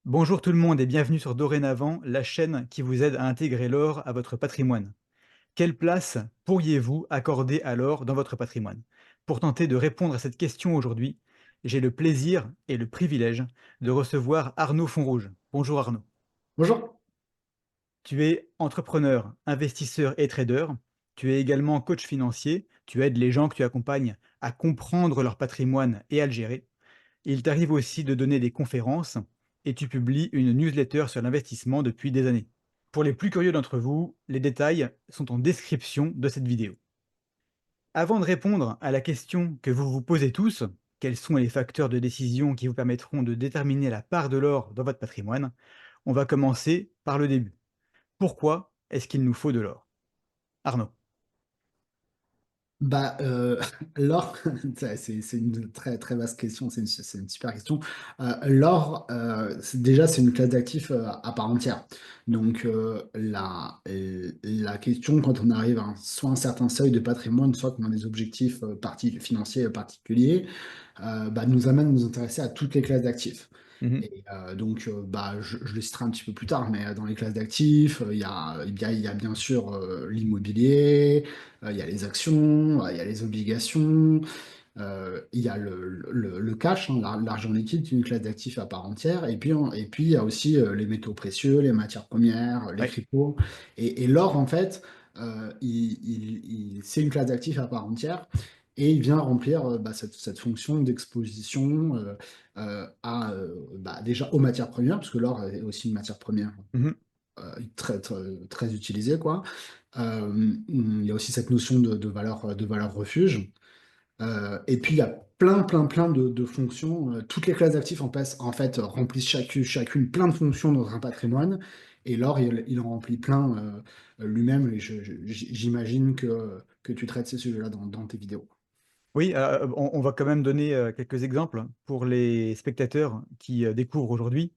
Bonjour tout le monde et bienvenue sur Dorénavant, la chaîne qui vous aide à intégrer l'or à votre patrimoine. Quelle place pourriez-vous accorder à l'or dans votre patrimoine? Pour tenter de répondre à cette question aujourd'hui, j'ai le plaisir et le privilège de recevoir Arnaud Fonrouge. Bonjour Arnaud. Bonjour. Tu es entrepreneur, investisseur et trader. Tu es également coach financier. Tu aides les gens que tu accompagnes à comprendre leur patrimoine et à le gérer. Il t'arrive aussi de donner des conférences et tu publies une newsletter sur l'investissement depuis des années. Pour les plus curieux d'entre vous, les détails sont en description de cette vidéo. Avant de répondre à la question que vous vous posez tous, quels sont les facteurs de décision qui vous permettront de déterminer la part de l'or dans votre patrimoine, on va commencer par le début. Pourquoi est-ce qu'il nous faut de l'or? Arnaud. Bah, l'or, c'est une très, très vaste question, c'est une super question. L'or, c'est une classe d'actifs à part entière. Donc, la question, quand on arrive à soit un certain seuil de patrimoine, soit qu'on a des objectifs financiers particuliers, nous amène à nous intéresser à toutes les classes d'actifs. Mhm. Et je le citerai un petit peu plus tard, mais dans les classes d'actifs, il y a bien sûr l'immobilier, il y a les actions, il y a les obligations, il y a le cash, hein, l'argent liquide, qui est une classe d'actifs à part entière, et puis il y a aussi les métaux précieux, les matières premières, les Ouais. cryptos, et l'or, en fait, c'est une classe d'actifs à part entière, et il vient remplir cette fonction d'exposition déjà aux matières premières, parce que l'or est aussi une matière première Mhm. très, très, très utilisée, quoi. Il y a aussi cette notion de valeur refuge. Et puis, il y a plein de fonctions. Toutes les classes d'actifs, en fait, remplissent chacune plein de fonctions dans un patrimoine. Et l'or, il en remplit plein lui-même. Et j'imagine que tu traites ces sujets-là dans tes vidéos. Oui, on va quand même donner quelques exemples pour les spectateurs qui découvrent aujourd'hui.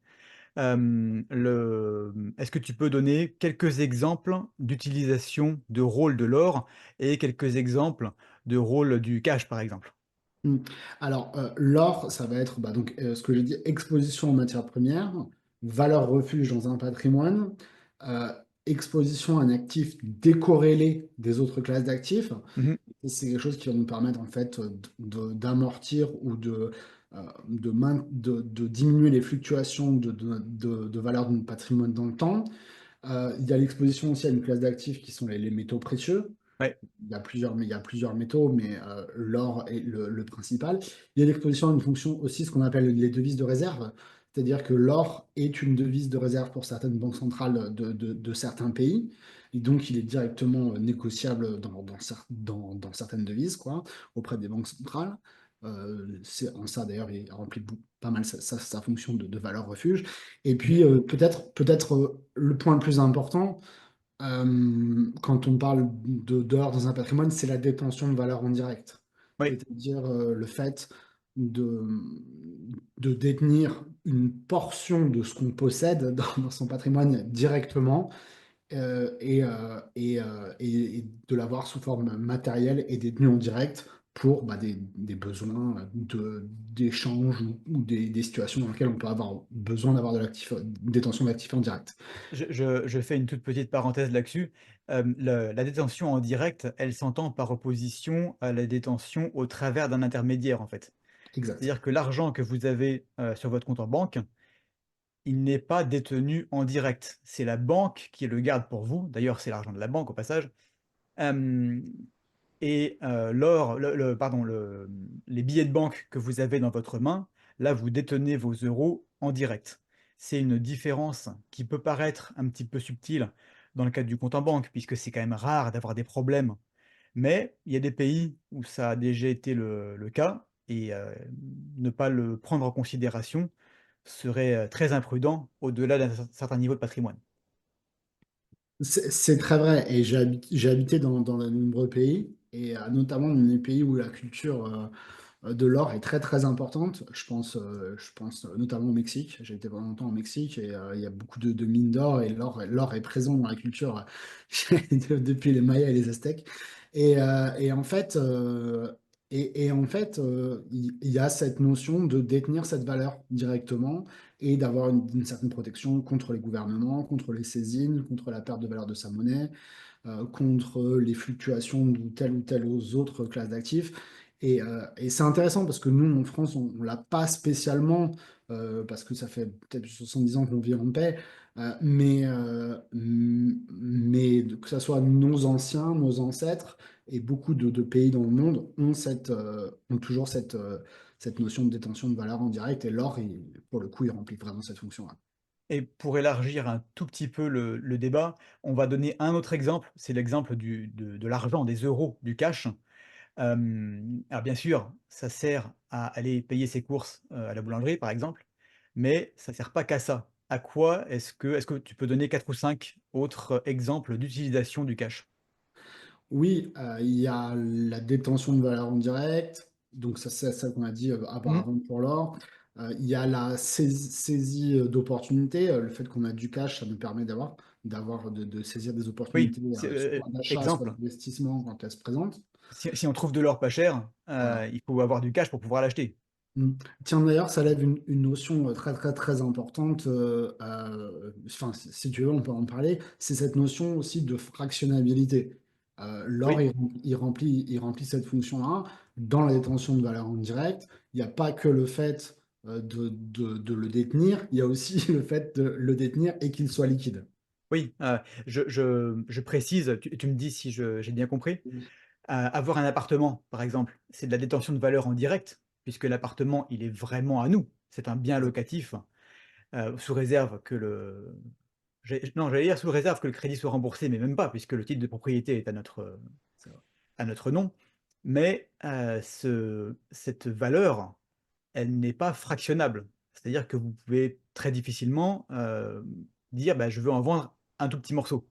Est-ce que tu peux donner quelques exemples d'utilisation de rôle de l'or et quelques exemples de rôle du cash, par exemple? Mm. Alors, l'or, ça va être ce que j'ai dit, exposition en matières premières, valeur refuge dans un patrimoine, euh, exposition à un actif décorrélé des autres classes d'actifs. Mhm. C'est quelque chose qui va nous permettre en fait d'amortir ou de diminuer les fluctuations de valeur de notre patrimoine dans le temps. Il y a l'exposition aussi à une classe d'actifs qui sont les métaux précieux. Ouais. Il y a plusieurs métaux, mais l'or est le principal. Il y a l'exposition à une fonction aussi, ce qu'on appelle les devises de réserve, c'est-à-dire que l'or est une devise de réserve pour certaines banques centrales de certains pays, et donc il est directement négociable dans certaines devises, quoi, auprès des banques centrales. En ça, d'ailleurs, il remplit pas mal sa fonction de valeur refuge. Et Mhm. puis, peut-être le point le plus important, quand on parle d'or dans un patrimoine, c'est la détention de valeur en direct. Oui. C'est-à-dire le fait de, de détenir une portion de ce qu'on possède dans son patrimoine directement et de l'avoir sous forme matérielle et détenue en direct pour des besoins d'échange ou des situations dans lesquelles on peut avoir besoin d'avoir une détention d'actifs en direct. Je fais une toute petite parenthèse là-dessus. La détention en direct, elle s'entend par opposition à la détention au travers d'un intermédiaire, en fait. Exact. C'est-à-dire que l'argent que vous avez sur votre compte en banque, il n'est pas détenu en direct. C'est la banque qui le garde pour vous. D'ailleurs, c'est l'argent de la banque au passage. Hem et l'or pardon, les billets de banque que vous avez dans votre main, là, vous détenez vos euros en direct. C'est une différence qui peut paraître un petit peu subtile dans le cadre du compte en banque, puisque c'est quand même rare d'avoir des problèmes. Mais il y a des pays où ça a déjà été le cas et ne pas le prendre en considération serait, très imprudent au-delà d'un certain niveau de patrimoine. C'est très vrai, et j'ai habité dans de nombreux pays, et notamment dans des pays où la culture de l'or est très très importante. Je pense notamment au Mexique. J'ai été pendant longtemps au Mexique, et il y a beaucoup de mines d'or, et l'or est présent dans la culture depuis les Mayas et les Aztèques. Et en fait, Et en fait, il y a cette notion de détenir cette valeur directement et d'avoir une certaine protection contre les gouvernements, contre les saisines, contre la perte de valeur de sa monnaie, contre les fluctuations de telle ou telle autre classe d'actifs. Et c'est intéressant parce que nous, en France, on ne l'a pas spécialement, parce que ça fait peut-être 70 ans qu'on vit en paix, mais que ce soit nos anciens, nos ancêtres, et beaucoup de pays dans le monde ont toujours cette notion de détention de valeur en direct, et l'or, pour le coup, il remplit vraiment cette fonction-là. Et pour élargir un tout petit peu le débat, on va donner un autre exemple, c'est l'exemple de l'argent, des euros, du cash. Alors bien sûr, ça sert à aller payer ses courses, à la boulangerie, par exemple, mais ça sert pas qu'à ça. À quoi est-ce que tu peux donner 4 ou 5 autres exemples d'utilisation du cash? Oui, il y a la détention de valeur en direct, donc ça c'est ça qu'on a dit Mmh. auparavant pour l'or. Il y a la saisie d'opportunités, le fait qu'on a du cash, ça nous permet de saisir des Oui, opportunités, c'est, soit d'achat, soit exemple, d'investissement quand elles se présentent. si on trouve de l'or pas cher, Voilà. il faut avoir du cash pour pouvoir l'acheter. Mm. Tiens, d'ailleurs, ça lève une notion très, très, très importante. Enfin, si tu veux, on peut en parler. C'est cette notion aussi de fractionnabilité. L'or, Oui, il remplit cette fonction-là dans la détention de valeur en direct. Il n'y a pas que le fait de le détenir, il y a aussi le fait de le détenir et qu'il soit liquide. oui, je précise, tu me dis si j'ai bien compris. Avoir un appartement, par exemple, c'est de la détention de valeur en direct, puisque l'appartement, il est vraiment à nous. C'est un bien locatif, sous réserve que le non, j'allais dire sous réserve que le crédit soit remboursé, mais même pas, puisque le titre de propriété est à notre nom. Mais, cette valeur, elle n'est pas fractionnable. C'est-à-dire que vous pouvez très difficilement, dire: «Bah, je veux en vendre un tout petit morceau».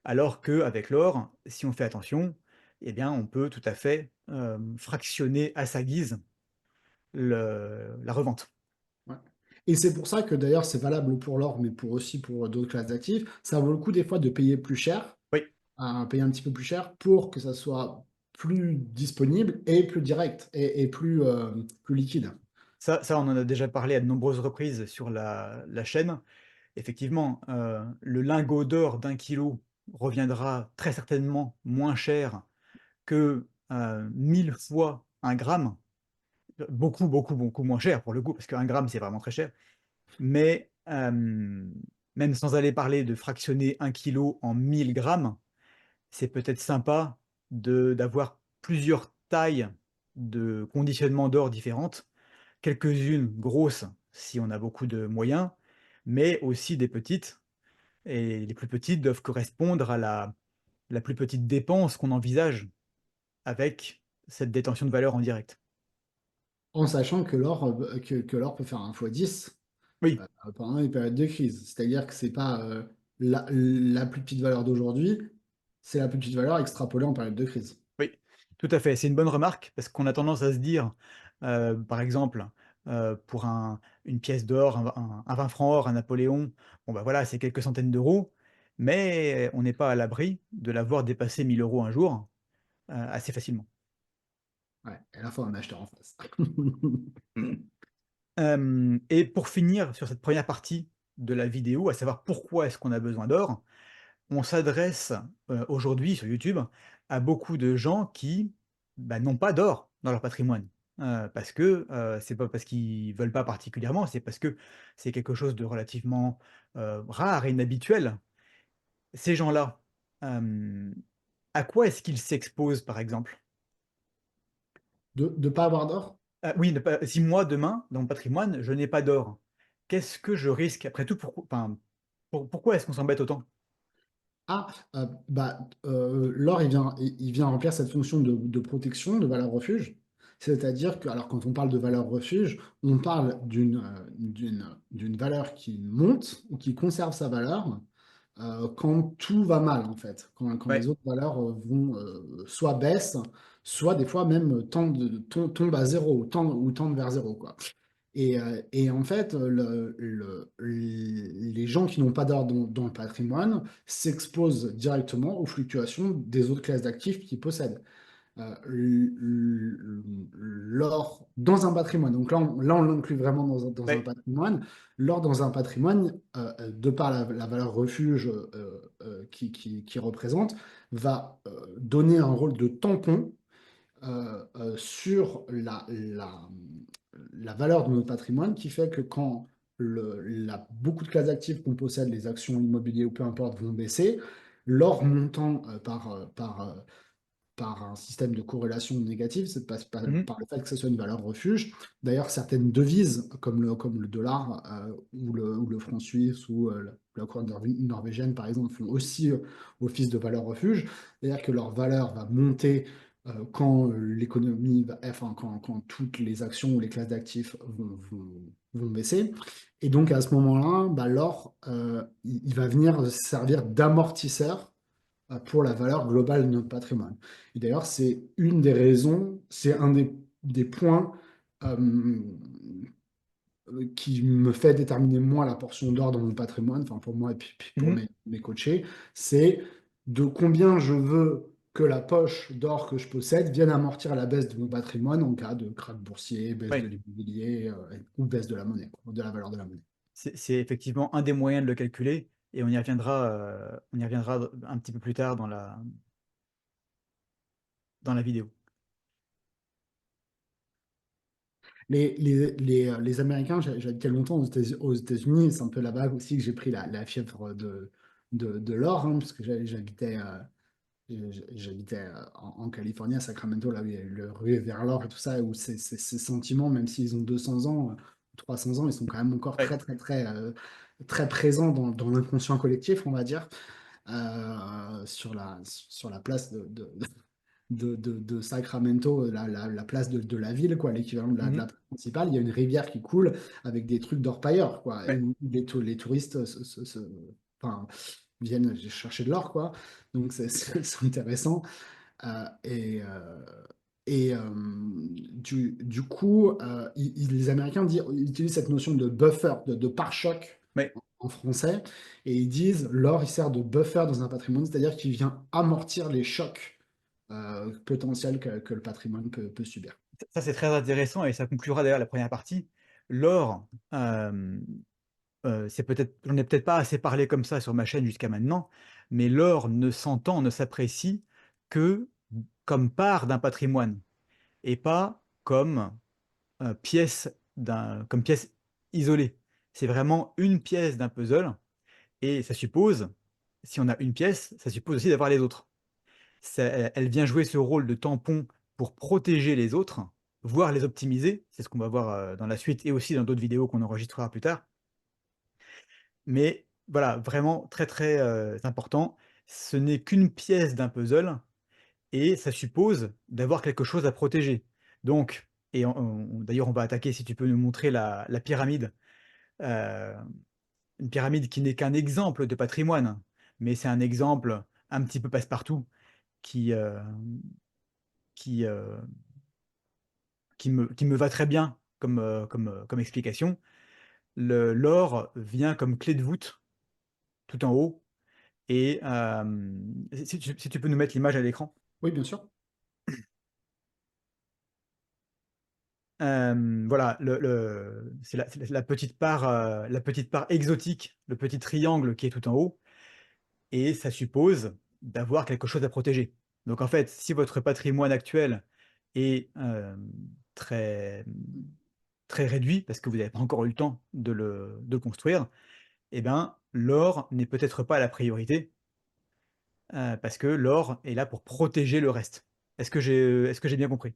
Alors qu'avec l'or, si on fait attention, eh bien, on peut tout à fait, fractionner à sa guise la revente. Ouais. Et c'est pour ça que d'ailleurs c'est valable pour l'or, mais aussi pour d'autres classes d'actifs. Ça vaut le coup des fois de payer plus cher, Oui, à payer un petit peu plus cher pour que ça soit plus disponible et plus direct et plus liquide. ça, on en a déjà parlé à de nombreuses reprises sur la chaîne. Effectivement, le lingot d'or d'1 kilo reviendra très certainement moins cher que, 1000 fois 1 gramme. Beaucoup, beaucoup, beaucoup moins cher pour le coup, parce qu'un gramme, c'est vraiment très cher. Mais, même sans aller parler de fractionner 1 kilo en 1000 grammes, c'est peut-être sympa d'avoir plusieurs tailles de conditionnement d'or différentes, quelques-unes grosses si on a beaucoup de moyens, mais aussi des petites, et les plus petites doivent correspondre à la plus petite dépense qu'on envisage avec cette détention de valeur en direct. En sachant que l'or peut faire un fois 10 Oui, pendant les périodes de crise. C'est-à-dire que c'est pas la plus petite valeur d'aujourd'hui, c'est la plus petite valeur extrapolée en période de crise. oui, tout à fait. C'est une bonne remarque parce qu'on a tendance à se dire, par exemple, pour une pièce d'or, un 20 francs or, un Napoléon, bon, bah, voilà, c'est quelques centaines d'euros, mais on n'est pas à l'abri de la voir dépasser 1 000 € un jour, assez facilement. Ouais, et là, il faut un acheteur en face. Et pour finir sur cette première partie de la vidéo, à savoir pourquoi est-ce qu'on a besoin d'or? On s'adresse, aujourd'hui sur YouTube à beaucoup de gens qui, bah, n'ont pas d'or dans leur patrimoine. Parce que, c'est pas parce qu'ils veulent pas particulièrement, c'est parce que c'est quelque chose de relativement, rare et inhabituel. Ces gens-là, hem, à quoi est-ce qu'ils s'exposent, par exemple? De ne pas avoir d'or? Oui, ne pas si moi demain, dans mon patrimoine, je n'ai pas d'or, qu'est-ce que je risque? Après tout, pourquoi est-ce qu'on s'embête autant? Ah, l'or, il vient remplir cette fonction de protection, de valeur refuge. C'est-à-dire que, alors quand on parle de valeur refuge, on parle d'une valeur qui monte ou qui conserve sa valeur quand tout va mal, en fait. Quand les Ouais. autres valeurs vont soit baissent, soit des fois même tombent à zéro ou tendent vers zéro, quoi. Et en fait, les gens qui n'ont pas d'or dans le patrimoine s'exposent directement aux fluctuations des autres classes d'actifs qu'ils possèdent. l'or dans un patrimoine, donc là, on l'inclut vraiment dans un Ouais. patrimoine, l'or dans un patrimoine, de par la valeur refuge qui représente, va donner un rôle de tampon sur la valeur de notre patrimoine, qui fait que quand beaucoup de classes d'actifs qu'on possède, les actions immobilières ou peu importe, vont baisser, l'or montant par un système de corrélation négative, c'est Mhm. par le fait que ce soit une valeur refuge. D'ailleurs, certaines devises, comme le dollar ou le franc suisse ou la couronne norvégienne, par exemple, font aussi office de valeur refuge. C'est-à-dire que leur valeur va monter quand l'économie enfin, quand toutes les actions ou les classes d'actifs vont baisser. Et donc, à ce moment-là, bah, l'or, il va venir servir d'amortisseur pour la valeur globale de notre patrimoine. Et d'ailleurs, c'est une des raisons, c'est un des points euh, qui me fait déterminer moi la portion d'or dans mon patrimoine, enfin pour moi et puis pour Mhm. mes coachés, c'est de combien je veux que la poche d'or que je possède vienne amortir la baisse de mon patrimoine en cas de krach boursier, baisse de Ouais. l'immobilier ou baisse de la monnaie, quoi, de la valeur de la monnaie. C'est effectivement un des moyens de le calculer et on y reviendra un petit peu plus tard dans la vidéo. Les Américains, j'habitais longtemps aux États-Unis, c'est un peu là-bas aussi que j'ai pris la fièvre de l'or, hein, parce que j'habitais en Californie, à Sacramento, là où il y a eu le ruée vers l'or et tout ça, où ces sentiments, même s'ils ont 200 ans, 300 ans, ils sont quand même encore Ouais. très, très, très, très présents dans l'inconscient collectif, on va dire, sur la place de Sacramento, la place de la ville, quoi, l'équivalent de la Mhm. place principale. Il y a une rivière qui coule avec des trucs d'orpailleurs, quoi, et Ouais. où les touristes enfin, viennent chercher de l'or, quoi. Donc c'est intéressant. Euh, et euh, du coup, les Américains ils utilisent cette notion de buffer, de pare-choc Ouais. en français, et ils disent l'or, il sert de buffer dans un patrimoine, c'est-à-dire qu'il vient amortir les chocs potentiels que le patrimoine peut subir. Ça, c'est très intéressant et ça conclura d'ailleurs la première partie. L'or, c'est peut-être j'en ai peut-être pas assez parlé comme ça sur ma chaîne jusqu'à maintenant, mais l'or ne s'entend, ne s'apprécie que comme part d'un patrimoine et pas comme pièce isolée. C'est vraiment une pièce d'un puzzle et ça suppose, si on a une pièce, ça suppose aussi d'avoir les autres. Elle vient jouer ce rôle de tampon pour protéger les autres, voire les optimiser. C'est ce qu'on va voir, dans la suite et aussi dans d'autres vidéos qu'on enregistrera plus tard. Mais voilà, vraiment très, très, important. Ce n'est qu'une pièce d'un puzzle et ça suppose d'avoir quelque chose à protéger. Donc et d'ailleurs, on va attaquer, si tu peux nous montrer la pyramide, heu, une pyramide qui n'est qu'un exemple de patrimoine, mais c'est un exemple un petit peu passe-partout qui, qui, heu, qui me va très bien comme explication. L'or vient comme clé de voûte tout en haut et si tu peux nous mettre l'image à l'écran? Oui, bien sûr. Voilà, c'est la petite part exotique, le petit triangle qui est tout en haut et ça suppose d'avoir quelque chose à protéger. Donc en fait, si votre patrimoine actuel est, très, très réduit parce que vous n'avez pas encore eu le temps de le construire, et ben, l'or n'est peut-être pas la priorité, parce que l'or est là pour protéger le reste. Est-ce que j'ai bien compris?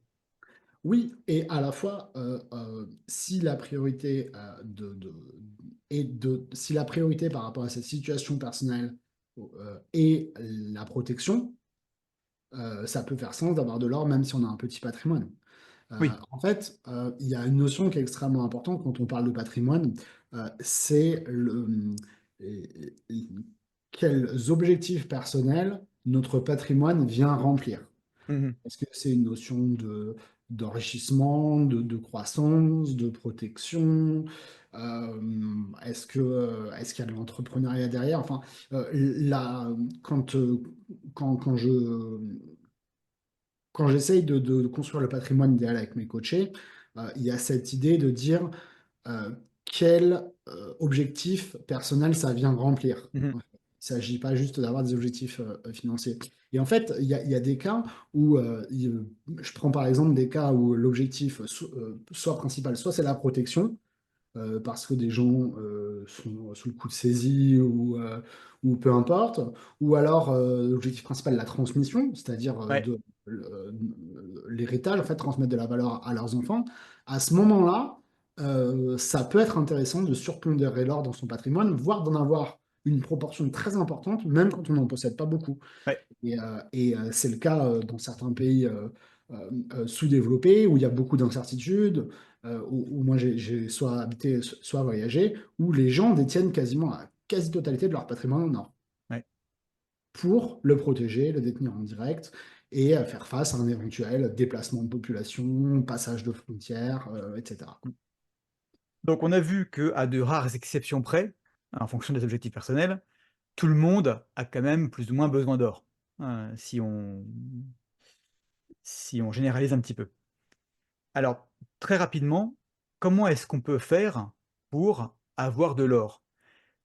Oui, et à la fois, si la priorité si la priorité par rapport à cette situation personnelle est la protection, ça peut faire sens d'avoir de l'or même si on a un petit patrimoine. Oui. En fait, il y a une notion qui est extrêmement importante quand on parle de patrimoine, c'est euh, quels objectifs personnels notre patrimoine vient remplir. Mmh. Est-ce que c'est une notion d'enrichissement, de croissance, de protection? Est-ce qu'il y a de l'entrepreneuriat derrière? Enfin, là, quand je quand j'essaye de construire le patrimoine idéal avec mes coachés, il y a cette idée de dire euh, quel objectif personnel ça vient remplir. Mmh. En fait. Il ne s'agit pas juste d'avoir des objectifs financiers. Et en fait, il y a des cas où, je prends par exemple des cas où l'objectif soit principal, soit c'est la protection, parce que des gens sont sous le coup de saisie ou peu importe, ou alors l'objectif principal, la transmission, c'est-à-dire Ouais, euh, l'héritage, en fait, transmettre de la valeur à leurs enfants. À ce moment-là, ça peut être intéressant de surpondérer l'or dans son patrimoine, voire d'en avoir une proportion très importante, même quand on n'en possède pas beaucoup. ouais. C'est le cas dans certains pays sous-développés où il y a beaucoup d'incertitudes, où moi j'ai soit habité, soit voyagé, où les gens détiennent quasiment la quasi-totalité de leur patrimoine en or Ouais. pour le protéger, le détenir en direct et faire face à un éventuel déplacement de population, passage de frontières, etc. Donc on a vu qu'à de rares exceptions près, en fonction des objectifs personnels, tout le monde a quand même plus ou moins besoin d'or, si on généralise un petit peu. Alors, très rapidement, comment est-ce qu'on peut faire pour avoir de l'or?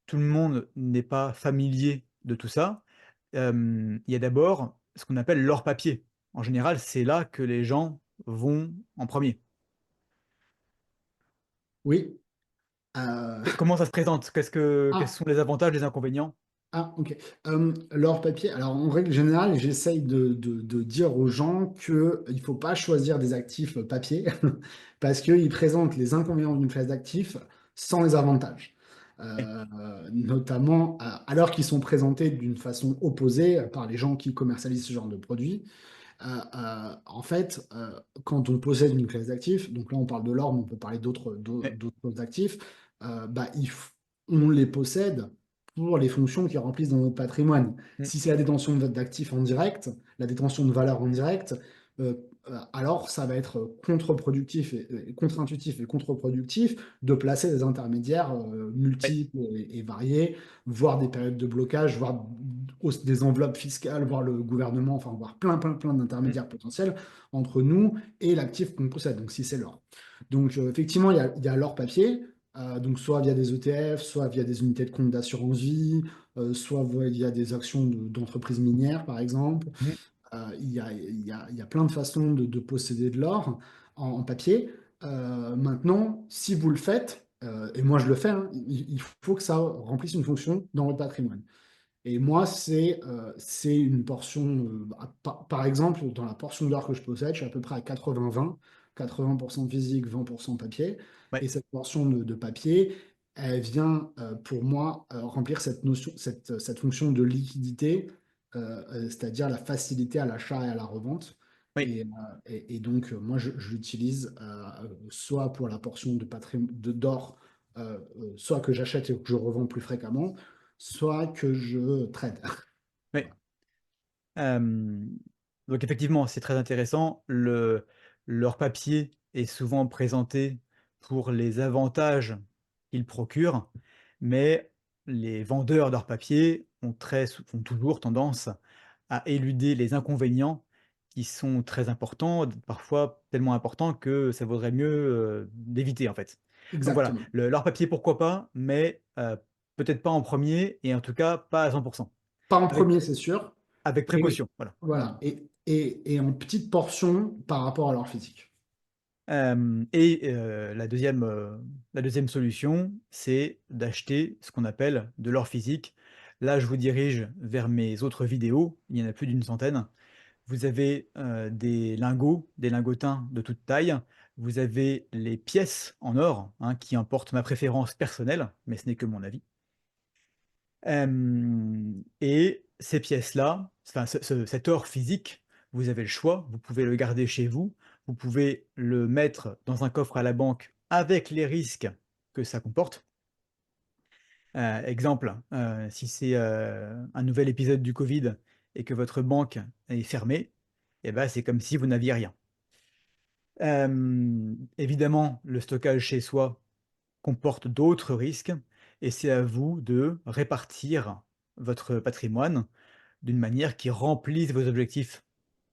Tout le monde n'est pas familier de tout ça. Il y a d'abord ce qu'on appelle l'or papier. En général, c'est là que les gens vont en premier. Oui. euh, Comment ça se présente? Quels Ah, sont les avantages, les inconvénients? Ah, ok. L'or papier, alors en règle générale, j'essaye de dire aux gens qu'il ne faut pas choisir des actifs papier parce qu'ils présentent les inconvénients d'une classe d'actifs sans les avantages. Oui, Notamment alors qu'ils sont présentés d'une façon opposée par les gens qui commercialisent ce genre de produits. En fait, quand on possède une classe d'actifs, donc là on parle de l'or, mais on peut parler oui, d'autres actifs, bah, on les possède pour les fonctions qu'ils remplissent dans notre patrimoine. mmh, Si c'est la détention d'actifs en direct, la détention de valeur en direct, euh, alors ça va être contre-productif et contre-intuitif et contre-productif de placer des intermédiaires oui, multiples et variés, voire des périodes de blocage, voire des enveloppes fiscales, voire le gouvernement, enfin, voire plein mmh, d'intermédiaires potentiels entre nous et l'actif qu'on possède, donc si c'est l'or. Donc effectivement, il y a l'or papier, donc soit via des ETF, soit via des unités de compte d'assurance vie, soit via des actions d'entreprises minières, par exemple. mmh, Il y a plein de façons de posséder de l'or en papier. Maintenant, si vous le faites, et moi je le fais, hein, il faut que ça remplisse une fonction dans votre patrimoine. Et moi, c'est une portion, par exemple, dans la portion d'or que je possède, je suis à peu près à 80-20, 80% physique, 20% papier. Et ouais, cette portion de papier, elle vient pour moi remplir cette notion, cette fonction de liquidité, c'est-à-dire la facilité à l'achat et à la revente. oui, Et donc, moi, je l'utilise soit pour la portion d'or, soit que j'achète et que je revends plus fréquemment, soit que je trade. oui. Donc effectivement, c'est très intéressant. Leur papier est souvent présenté pour les avantages qu'il procure, mais les vendeurs d'or papier ont toujours tendance à éluder les inconvénients qui sont très importants, parfois tellement importants que ça vaudrait mieux, d'éviter, en fait. Donc voilà, Exactement. l'or papier, pourquoi pas, mais peut-être pas en premier et en tout cas pas à 100%. Pas en Avec premier, c'est sûr. avec Et précaution, voilà. voilà. Et en petite portion par rapport à leur physique. La deuxième solution, c'est d'acheter ce qu'on appelle de l'or physique. Là, je vous dirige vers mes autres vidéos, il y en a plus d'une centaine. Vous avez, des lingots, des lingotins de toute taille. Vous avez les pièces en or, hein, qui emportent ma préférence personnelle, mais ce n'est que mon avis. Et ces pièces-là, enfin cet or physique, vous avez le choix, vous pouvez le garder chez vous, vous pouvez le mettre dans un coffre à la banque avec les risques que ça comporte. Exemple, si c'est, un nouvel épisode du Covid et que votre banque est fermée, et ben c'est comme si vous n'aviez rien. Évidemment, le stockage chez soi comporte d'autres risques et c'est à vous de répartir votre patrimoine d'une manière qui remplisse vos objectifs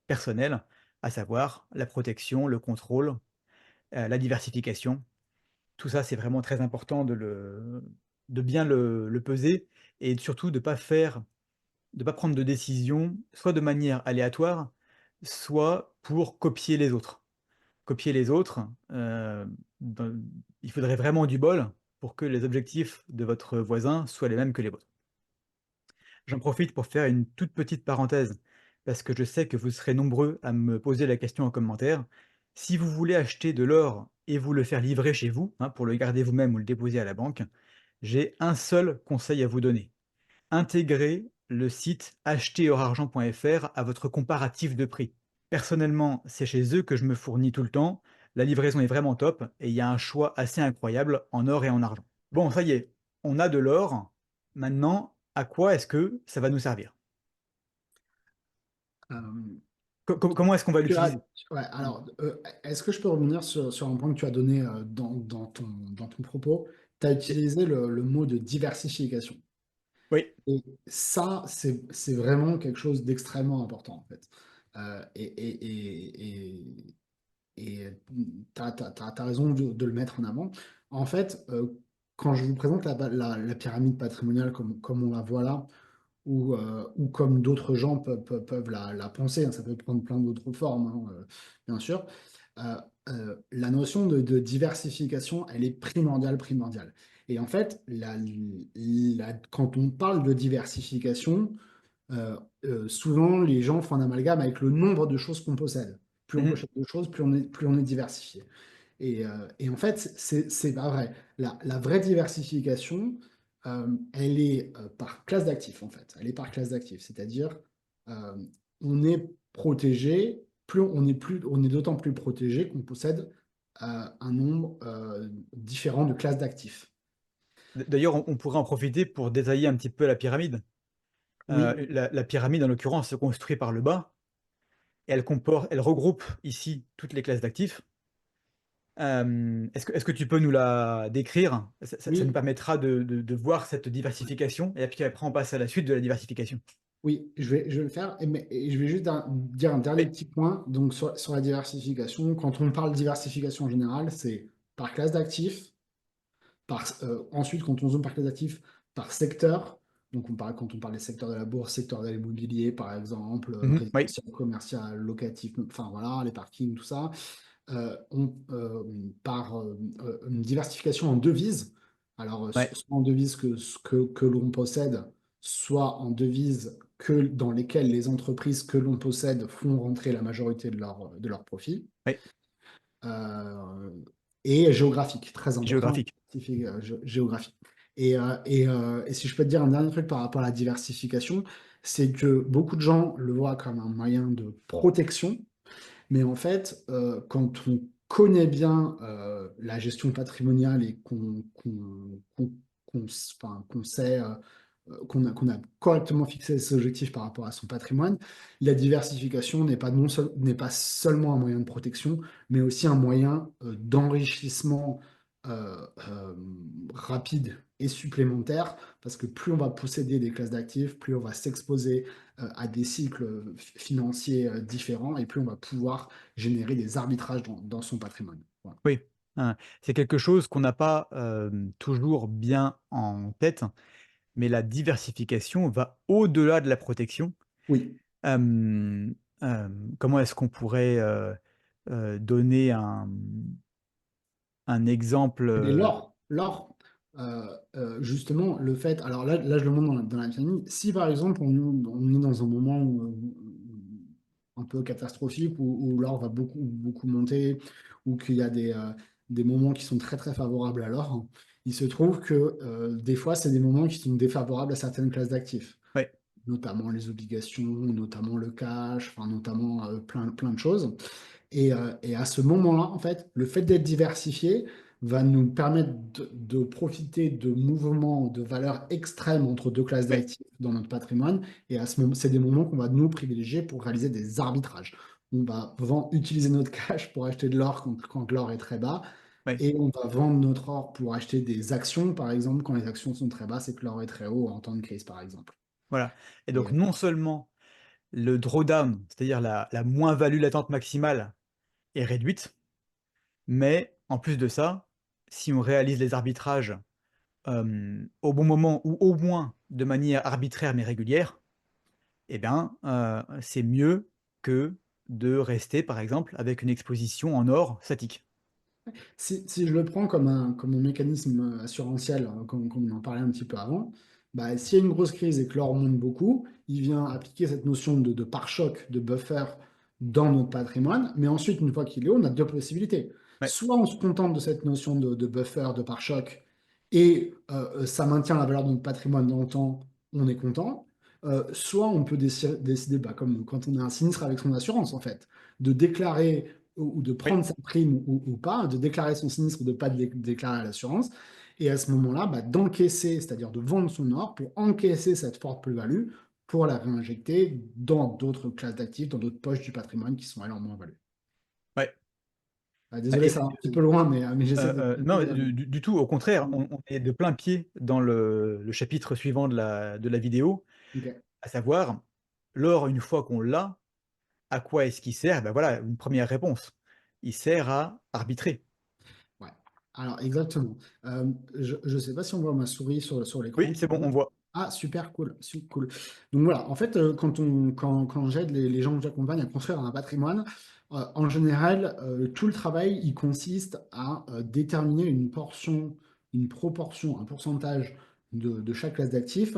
personnels à savoir la protection, le contrôle, la diversification. Tout ça, c'est vraiment très important de bien le peser et surtout de pas prendre de décision, soit de manière aléatoire, soit pour copier les autres. Copier les autres, ben, il faudrait vraiment du bol pour que les objectifs de votre voisin soient les mêmes que les vôtres. J'en profite pour faire une toute petite parenthèse, parce que je sais que vous serez nombreux à me poser la question en commentaire. Si vous voulez acheter de l'or et vous le faire livrer chez vous, hein, pour le garder vous-même ou le déposer à la banque, j'ai un seul conseil à vous donner. Intégrez le site acheterorargent.fr à votre comparatif de prix. Personnellement, c'est chez eux que je me fournis tout le temps. La livraison est vraiment top et il y a un choix assez incroyable en or et en argent. Bon, ça y est, on a de l'or. Maintenant, à quoi est-ce que ça va nous servir? Euh, Comment est-ce qu'on va l'utiliser? ouais, Mmh. alors, est-ce que je peux revenir sur un point que tu as donné dans ton propos? Tu as Et utilisé le mot de diversification. oui. Et ça, c'est vraiment quelque chose d'extrêmement important, en fait. Et tu as raison de le mettre en avant. En fait, quand je vous présente la pyramide patrimoniale comme on la voit là, ou comme d'autres gens peuvent la penser, hein, ça peut prendre plein d'autres formes, hein, bien sûr. Euh, la notion de diversification, elle est primordiale, primordiale. Et en fait, quand on parle de diversification, souvent les gens font un amalgame avec le nombre de choses qu'on possède. Plus on Mmh. possède de choses, plus on est diversifié. Et en fait, c'est pas vrai. La vraie diversification, elle est par classe d'actifs, en fait. Elle est par classe d'actifs. C'est-à-dire, euh, on est protégé, on est d'autant plus protégé qu'on possède un nombre différent de classes d'actifs. D'ailleurs, on pourrait en profiter pour détailler un petit peu la pyramide. Oui, La pyramide, en l'occurrence, se construit par le bas et elle regroupe ici toutes les classes d'actifs. Est-ce que tu peux nous la décrire? Ça nous oui, permettra de voir cette diversification et puis après on passe à la suite de la diversification. oui, je vais le faire. Et je vais juste dire un dernier Oui. petit point. Donc, sur la diversification, quand on parle de diversification en général, c'est par classe d'actifs. Ensuite, quand on zoome par classe d'actifs, par secteur, donc quand on parle des secteurs de la bourse, secteur de l'immobilier, par exemple, Mmh. Oui, résidentiel, commercial, locatif, enfin voilà, les parkings, tout ça, par une diversification en devises, alors ouais, soit en devises que l'on possède, soit en devises dans lesquelles les entreprises que l'on possède font rentrer la majorité de leur profit. oui, euh, et géographique, très important, géographique. géographique. Et si je peux te dire un dernier truc par rapport à la diversification, c'est que beaucoup de gens le voient comme un moyen de protection, mais en fait, quand on connaît bien la gestion patrimoniale et qu'on sait qu'on a correctement fixé ses objectifs par rapport à son patrimoine, la diversification n'est pas seulement un moyen de protection, mais aussi un moyen d'enrichissement rapide et supplémentaire, parce que plus on va posséder des classes d'actifs, plus on va s'exposer à des cycles financiers différents, et plus on va pouvoir générer des arbitrages dans son patrimoine. Voilà. Oui, c'est quelque chose qu'on n'a pas, toujours bien en tête, mais la diversification va au-delà de la protection. Oui, Comment est-ce qu'on pourrait, donner un exemple, mais justement, le fait, alors là je le montre dans la famille, si par exemple on est dans un moment un peu catastrophique où l'or va beaucoup monter, ou qu'il y a des moments qui sont très très favorables à l'or, il se trouve que des fois c'est des moments qui sont défavorables à certaines classes d'actifs, ouais, notamment les obligations, notamment le cash, enfin, notamment plein de choses. Et à ce moment-là, en fait, le fait d'être diversifié va nous permettre de profiter de mouvements de valeur extrêmes entre deux classes ouais, d'actifs dans notre patrimoine. Et à ce moment, c'est des moments qu'on va nous privilégier pour réaliser des arbitrages. On va utiliser notre cash pour acheter de l'or quand l'or est très bas. ouais, Et on va vendre notre or pour acheter des actions, par exemple, quand les actions sont très basses et que l'or est très haut en temps de crise, par exemple. voilà et Et, donc non seulement le drawdown, c'est-à-dire la moins-value latente maximale est réduite, mais en plus de ça, si on réalise les arbitrages, au bon moment ou au moins de manière arbitraire mais régulière, eh bien, c'est mieux que de rester, par exemple, avec une exposition en or statique. Si je le prends comme un mécanisme assurantiel, comme on en parlait un petit peu avant, bah, s'il y a une grosse crise et que l'or monte beaucoup, il vient appliquer cette notion de pare-choc, de buffer dans notre patrimoine. Mais ensuite, une fois qu'il est haut, on a deux possibilités. Ouais, Soit on se contente de cette notion de buffer, de pare-choc, et ça maintient la valeur de notre patrimoine dans le temps, on est content. Soit on peut décider, bah, comme quand on a un sinistre avec son assurance, en fait, de déclarer ou de oui, prendre sa prime ou pas, de déclarer son sinistre ou de ne pas déclarer à l'assurance. Et à ce moment-là, bah, d'encaisser, c'est-à-dire de vendre son or pour encaisser cette forte plus-value pour la réinjecter dans d'autres classes d'actifs, dans d'autres poches du patrimoine qui sont elles en moins-value. ouais. Bah, Désolé, ça va un petit peu loin, mais j'essaie non, d'expliquer. du tout, au contraire, on est de plein pied dans le chapitre suivant de la vidéo, Ok. à savoir, l'or, une fois qu'on l'a, à quoi est-ce qu'il sert? Ben voilà, une première réponse. Il sert à arbitrer. Ouais. Alors, exactement. Je ne sais pas si on voit ma souris sur Oui, l'écran. c'est bon, on voit. Ah, super cool, super cool. Donc voilà, en fait, quand j'aide les gens que j'accompagne à construire un patrimoine, en général, tout le travail, il consiste à déterminer une portion, une proportion, un pourcentage de chaque classe d'actifs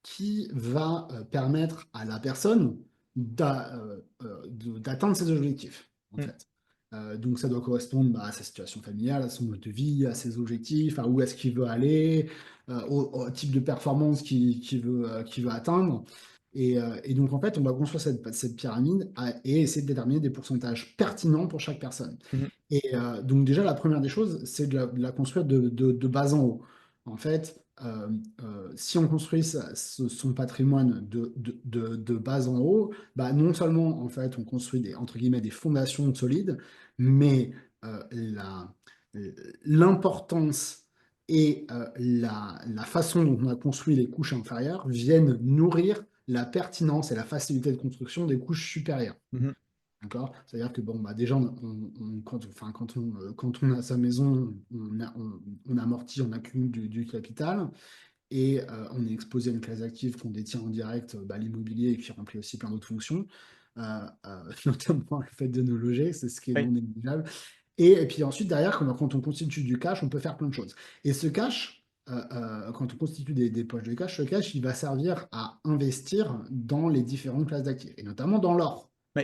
qui va permettre à la personne d'atteindre ses objectifs, en Mmh. fait. Donc ça doit correspondre bah, à sa situation familiale, à son mode de vie, à ses objectifs, à où est-ce qu'il veut aller, au type de performance qu'il veut atteindre. Et donc, en fait, on va construire cette pyramide et essayer de déterminer des pourcentages pertinents pour chaque personne. Mmh. Et donc, déjà, la première des choses, c'est de la construire de bas en haut. En fait, si on construit son patrimoine de bas en haut, bah, non seulement, en fait, on construit entre guillemets, des fondations solides, mais l'importance et la façon dont on a construit les couches inférieures viennent nourrir la pertinence et la facilité de construction des couches supérieures. Mmh. D'accord? C'est-à-dire que bon, bah déjà, quand on a sa maison, on amortit, on accumule du capital et on est exposé à une classe d'actifs qu'on détient en direct, bah, l'immobilier et qui remplit aussi plein d'autres fonctions, notamment le fait de nous loger, c'est ce qui est non Oui. négligeable. Et puis ensuite, derrière, quand on constitue du cash, on peut faire plein de choses. Et ce cash, quand on constitue des poches de cash, ce cash, il va servir à investir dans les différentes classes d'actifs, et notamment dans l'or, Oui.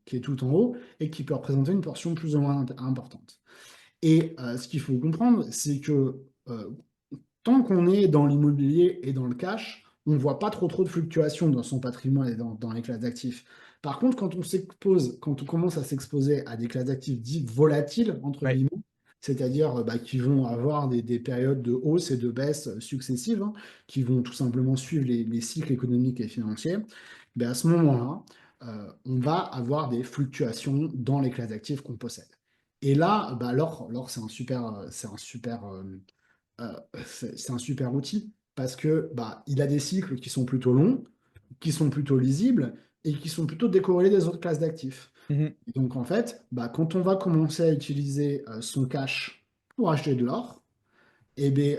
qui est tout en haut et qui peut représenter une portion plus ou moins importante. Et ce qu'il faut comprendre, c'est que tant qu'on est dans l'immobilier et dans le cash, on ne voit pas trop de fluctuations dans son patrimoine et dans les classes d'actifs. Par contre, quand on commence à s'exposer à des classes d'actifs dites volatiles, entre Oui. guillemets, c'est-à-dire bah, qui vont avoir des périodes de hausse et de baisse successives, hein, qui vont tout simplement suivre les cycles économiques et financiers, ben à ce moment-là, on va avoir des fluctuations dans les classes d'actifs qu'on possède. Et là, bah, l'or, euh, c'est un super outil parce que bah, il a des cycles qui sont plutôt longs, qui sont plutôt lisibles et qui sont plutôt décorrélés des autres classes d'actifs. Mmh. Et donc en fait, bah, quand on va commencer à utiliser son cash pour acheter de l'or, et bien,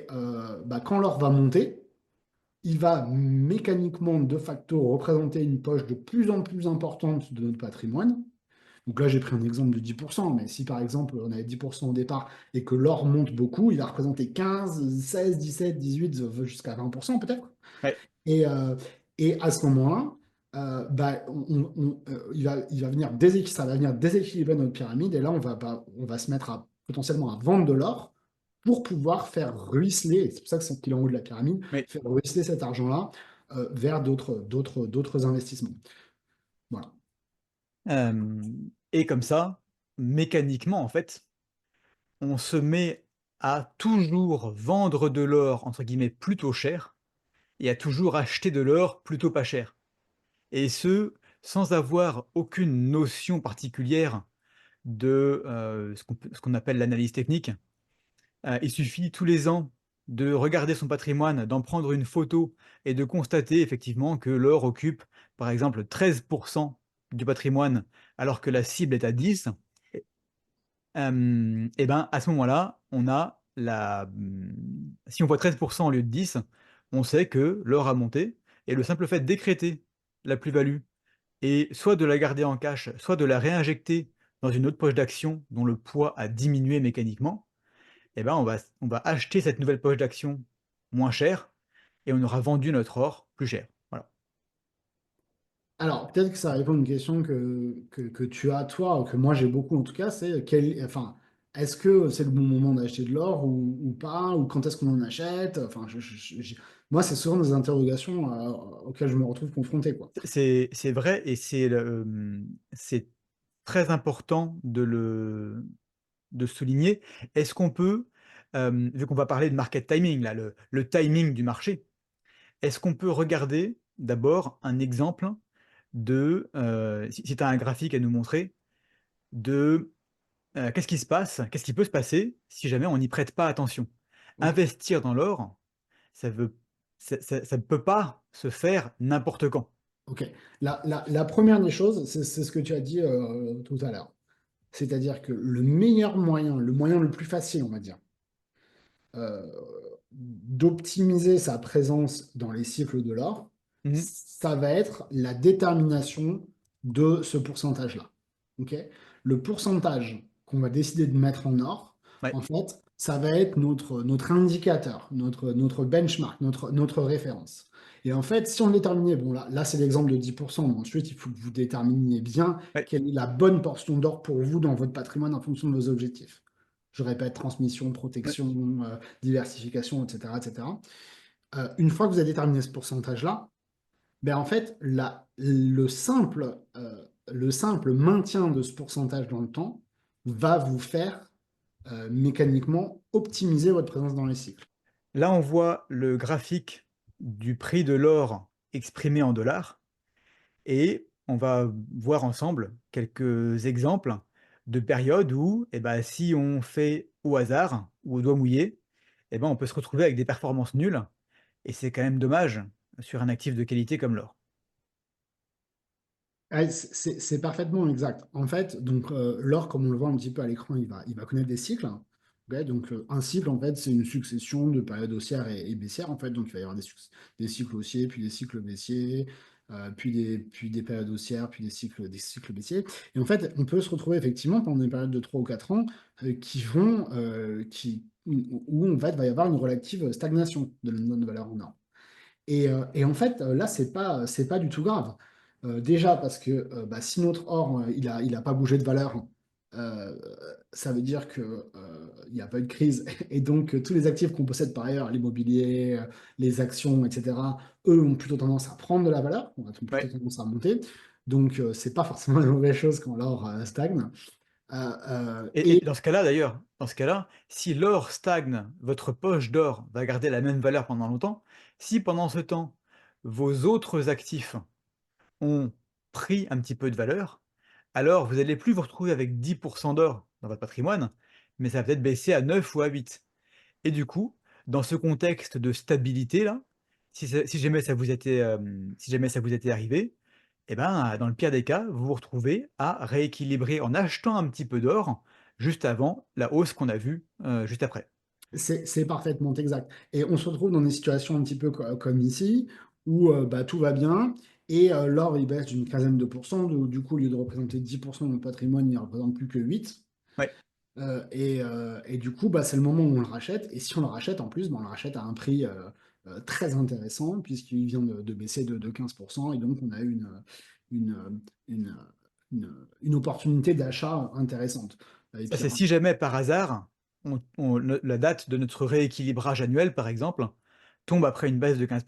bah, quand l'or va monter, il va mécaniquement de facto représenter une poche de plus en plus importante de notre patrimoine. Donc là, j'ai pris un exemple de 10%, mais si par exemple on avait 10% au départ et que l'or monte beaucoup, il va représenter 15, 16, 17, 18, jusqu'à 20% peut-être. Ouais. Et, euh, et à ce moment-là, bah, il va venir ça va venir déséquilibrer notre pyramide et là, on va se mettre potentiellement à vendre de l'or pour pouvoir faire ruisseler, et c'est pour ça que c'est qu'il est en haut de la pyramide, Oui. faire ruisseler cet argent-là vers d'autres investissements. Voilà. Et comme ça, mécaniquement, en fait, on se met à toujours vendre de l'or, entre guillemets, «plutôt cher» et à toujours acheter de l'or plutôt pas cher. Et ce, sans avoir aucune notion particulière de, ce qu'on appelle l'analyse technique. Il suffit tous les ans de regarder son patrimoine, d'en prendre une photo et de constater effectivement que l'or occupe, par exemple, 13 du patrimoine, alors que la cible est à 10, et ben, à ce moment-là, on a si on voit 13 au lieu de 10, on sait que l'or a monté et le simple fait de décréter la plus-value et soit de la garder en cash, soit de la réinjecter dans une autre poche d'action dont le poids a diminué mécaniquement, et ben, on va acheter cette nouvelle poche d'action moins cher et on aura vendu notre or plus cher. Voilà. Alors, peut-être que ça répond à une question que tu as, toi, ou que moi j'ai beaucoup en tout cas, c'est enfin, est-ce que c'est le bon moment d'acheter de l'or ou pas, ou quand est-ce qu'on en achète? Enfin, moi, c'est souvent des interrogations auxquelles je me retrouve confronté, quoi. C'est vrai et c'est très important de souligner. Est-ce qu'on peut, vu qu'on va parler de market timing là, le timing du marché, est-ce qu'on peut regarder d'abord un exemple de, si tu as un graphique à nous montrer, de, qu'est-ce qui se passe? Qu'est-ce qui peut se passer si jamais on n'y prête pas attention? Ok. Investir dans l'or, ça veut ça ne peut pas se faire n'importe quand. Ok. La première des choses, c'est ce que tu as dit tout à l'heure. C'est-à-dire que le meilleur moyen, le moyen le plus facile, on va dire, euh, d'optimiser sa présence dans les cycles de l'or, Mmh. ça va être la détermination de ce pourcentage-là. Ok. Le pourcentage qu'on va décider de mettre en or, Ouais. en fait, ça va être notre indicateur, notre benchmark, notre référence. Et en fait, si on déterminait, bon là c'est l'exemple de 10%, mais ensuite il faut que vous déterminiez bien Ouais. quelle est la bonne portion d'or pour vous dans votre patrimoine en fonction de vos objectifs. Je répète, transmission, Ouais. protection, diversification, etc., etc. Une fois que vous avez déterminé ce pourcentage-là, ben en fait, le simple maintien de ce pourcentage dans le temps va vous faire mécaniquement optimiser votre présence dans les cycles. Là, on voit le graphique du prix de l'or exprimé en dollars et on va voir ensemble quelques exemples de périodes où, eh ben, si on fait au hasard ou au doigt mouillé, eh ben, on peut se retrouver avec des performances nulles et c'est quand même dommage sur un actif de qualité comme l'or. Ouais, c'est parfaitement exact. En fait, donc l'or, comme on le voit un petit peu à l'écran, il va connaître des cycles. Ok, donc un cycle, en fait, c'est une succession de périodes haussières et baissières. En fait, donc il va y avoir des cycles haussiers, puis des cycles baissiers, puis des périodes haussières, puis des cycles baissiers. Et en fait, on peut se retrouver effectivement pendant des périodes de 3 ou 4 ans où en fait, va y avoir une relative stagnation de la de valeur en or. Et en fait, là, c'est pas du tout grave. Déjà parce que bah, si notre or, il a pas bougé de valeur, euh, ça veut dire que, il n'y a pas eu de crise. Et donc, tous les actifs qu'on possède par ailleurs, l'immobilier, les actions, etc., eux ont plutôt tendance à prendre de la valeur, ont plutôt Ouais. tendance à monter. Donc, c'est pas forcément une mauvaise chose quand l'or stagne. Et dans ce cas-là, d'ailleurs, dans ce cas-là, si l'or stagne, votre poche d'or va garder la même valeur pendant longtemps. Si pendant ce temps, vos autres actifs ont pris un petit peu de valeur, alors vous allez plus vous retrouver avec 10 d'or dans votre patrimoine, mais ça va peut-être baisser à 9 ou à 8. Et du coup, dans ce contexte de stabilité-là, si jamais ça vous était, si jamais ça vous était arrivé, et ben, dans le pire des cas, vous vous retrouvez à rééquilibrer en achetant un petit peu d'or juste avant la hausse qu'on a vue, juste après. C'est parfaitement exact. Et on se retrouve dans des situations un petit peu comme ici, où bah, tout va bien, et l'or, il baisse d'une quinzaine de pourcents, du coup, au lieu de représenter 10% de notre patrimoine, il ne représente plus que 8. Ouais, Et du coup, bah, c'est le moment où on le rachète, et si on le rachète, en plus, bah, on le rachète à un prix très intéressant, puisqu'il vient de baisser de 15%, et donc on a une, une, une opportunité d'achat intéressante. Et ça puis, c'est si jamais par hasard, la date de notre rééquilibrage annuel, par exemple, tombe après une baisse de 15,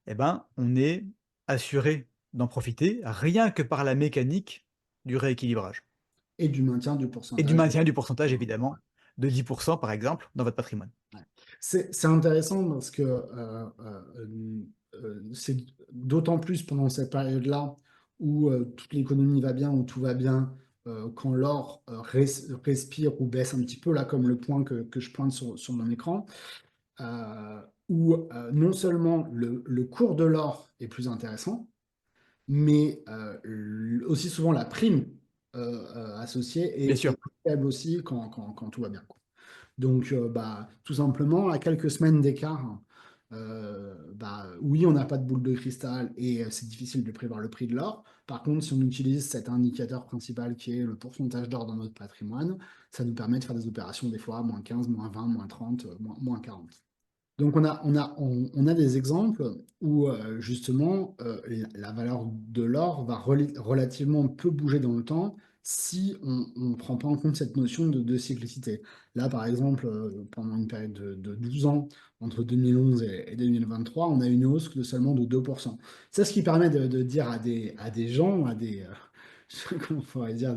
et ben, on est assuré d'en profiter rien que par la mécanique du rééquilibrage et du maintien du et du pourcentage. maintien du pourcentage évidemment de 10 par exemple dans votre patrimoine. Ouais. C'est intéressant parce que c'est d'autant plus pendant cette période-là où toute l'économie va bien, où tout va bien, quand l'or respire ou baisse un petit peu, là, comme le point que je pointe sur mon écran. où non seulement le cours de l'or est plus intéressant, mais aussi souvent la prime associée Bien est sûr. plus faible aussi quand tout va bien, quoi. Donc, tout simplement, à quelques semaines d'écart, oui, on n'a pas de boule de cristal et c'est difficile de prévoir le prix de l'or. Par contre, si on utilise cet indicateur principal qui est le pourcentage d'or dans notre patrimoine, ça nous permet de faire des opérations des fois à -15, -20, -30, -40. Donc on a des exemples où justement la valeur de l'or va relativement peu bouger dans le temps si on ne prend pas en compte cette notion de cyclicité. Là, par exemple, pendant une période de 12 ans, entre 2011 et 2023, on a une hausse de seulement de 2%. C'est ce qui permet de dire à des gens, comment on pourrait dire,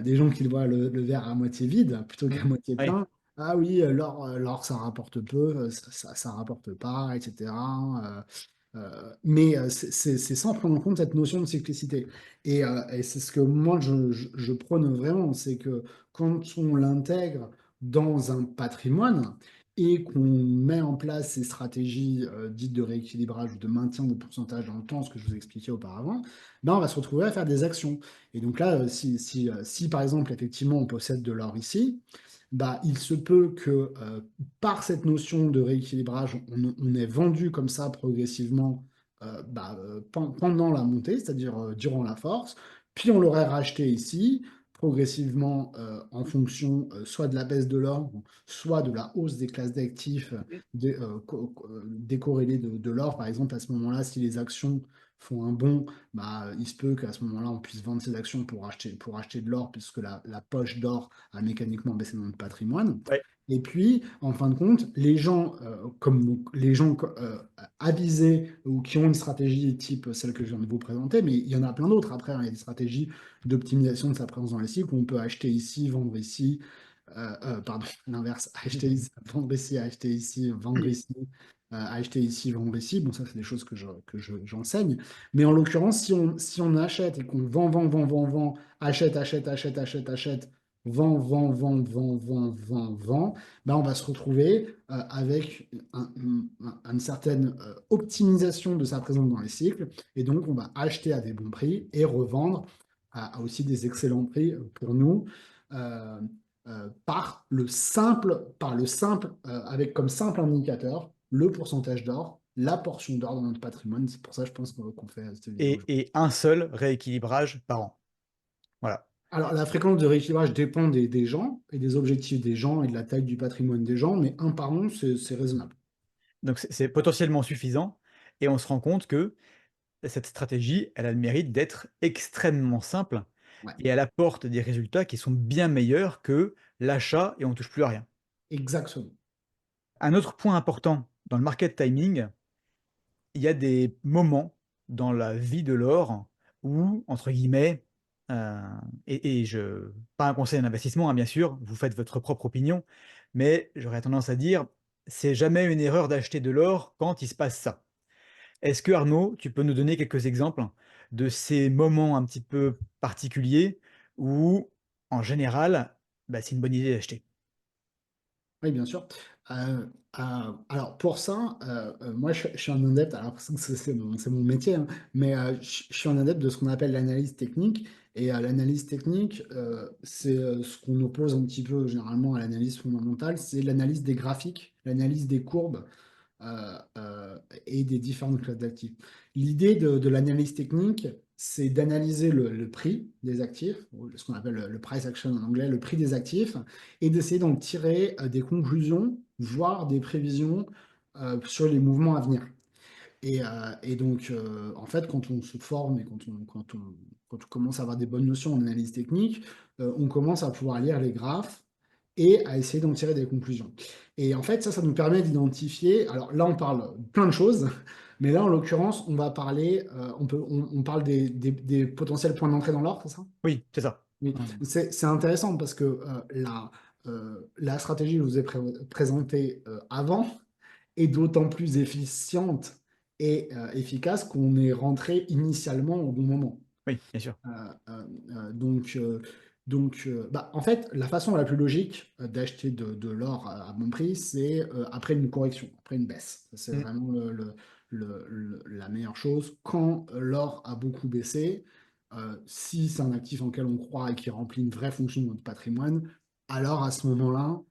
des gens qui voient le verre à moitié vide plutôt qu'à Mm. moitié Oui. plein. Ah oui, l'or, ça rapporte peu, ça rapporte pas, etc. Mais c'est sans prendre en compte cette notion de cyclicité. Et c'est ce que moi, je prône vraiment, c'est que quand on l'intègre dans un patrimoine et qu'on met en place ces stratégies dites de rééquilibrage ou de maintien de pourcentage dans le temps, ce que je vous expliquais auparavant, ben, on va se retrouver à faire des actions. Et donc là, si par exemple, effectivement, on possède de l'or ici, bah, il se peut que par cette notion de rééquilibrage, on ait vendu comme ça progressivement pendant la montée, c'est-à-dire durant la force, puis on l'aurait racheté ici, progressivement en fonction soit de la baisse de l'or, soit de la hausse des classes d'actifs décorrélées de l'or. Par exemple, à ce moment-là, si les actions font un bond, bah, il se peut qu'à ce moment-là, on puisse vendre ces actions pour acheter de l'or, puisque la poche d'or a mécaniquement baissé dans notre patrimoine. Ouais. Et puis, en fin de compte, les gens, comme les gens avisés ou qui ont une stratégie type celle que je viens de vous présenter, mais il y en a plein d'autres après, hein. Il y a des stratégies d'optimisation de sa présence dans les cycles où on peut acheter ici, vendre ici, pardon, l'inverse, acheter ici, vendre ici, acheter ici, vendre ici, acheter ici, vendre ici. Bon, ça, c'est des choses j'enseigne. Mais en l'occurrence, si on achète et qu'on vend, achète, achète, achète, achète, achète, vend, ben on va se retrouver avec une certaine optimisation de sa présence dans les cycles. Et donc, on va acheter à des bons prix et revendre à aussi des excellents prix pour nous. euh, par le simple, avec comme simple indicateur le pourcentage d'or, la portion d'or dans notre patrimoine. C'est pour ça, je pense qu'on fait cette vidéo. Et un seul rééquilibrage par an. Voilà. Alors, la fréquence de rééquilibrage dépend des gens et des objectifs des gens et de la taille du patrimoine des gens, mais un par an, c'est raisonnable. Donc c'est potentiellement suffisant et on se rend compte que cette stratégie, elle a le mérite d'être extrêmement simple Ouais, et elle apporte des résultats qui sont bien meilleurs que l'achat et on touche plus à rien. exactement. Un autre point important dans le market timing, il y a des moments dans la vie de l'or où, entre guillemets, heu et je pas un conseil d'investissement, hein, bien sûr, vous faites votre propre opinion, mais j'aurais tendance à dire: «C'est jamais une erreur d'acheter de l'or quand il se passe ça». Est-ce que Arnaud, tu peux nous donner quelques exemples de ces moments un petit peu particuliers où, en général, bah, c'est une bonne idée d'acheter? Oui, bien sûr. Alors pour ça, moi je suis un adepte, alors c'est mon métier, hein, mais je suis un adepte de ce qu'on appelle l'analyse technique. Et l'analyse technique, c'est ce qu'on oppose un petit peu généralement à l'analyse fondamentale, c'est l'analyse des graphiques, l'analyse des courbes et des différentes classes d'actifs. L'idée de l'analyse technique, c'est d'analyser le prix des actifs, ou ce qu'on appelle le price action en anglais, le prix des actifs, et d'essayer d'en tirer des conclusions, voire des prévisions sur les mouvements à venir. Et donc, en fait, quand on se forme et quand on commence à avoir des bonnes notions en analyse technique, on commence à pouvoir lire les graphes et à essayer d'en tirer des conclusions. Et en fait, ça nous permet d'identifier. Alors là, on parle plein de choses, mais là, en l'occurrence, on va parler, on parle des potentiels points d'entrée dans l'or, c'est ça? Oui, c'est ça. Oui, Mmh. c'est intéressant parce que la stratégie que je vous ai présentée avant est d'autant plus efficiente et efficace qu'on est rentré initialement au bon moment. Oui, bien sûr. Euh, euh, euh, donc, euh, Donc, en fait, la façon la plus logique d'acheter de l'or à bon prix, c'est après une correction, après une baisse. Ça, c'est Mm, vraiment la meilleure chose. Quand l'or a beaucoup baissé, si c'est un actif en lequel on croit et qui remplit une vraie fonction de notre patrimoine, alors à ce moment-là,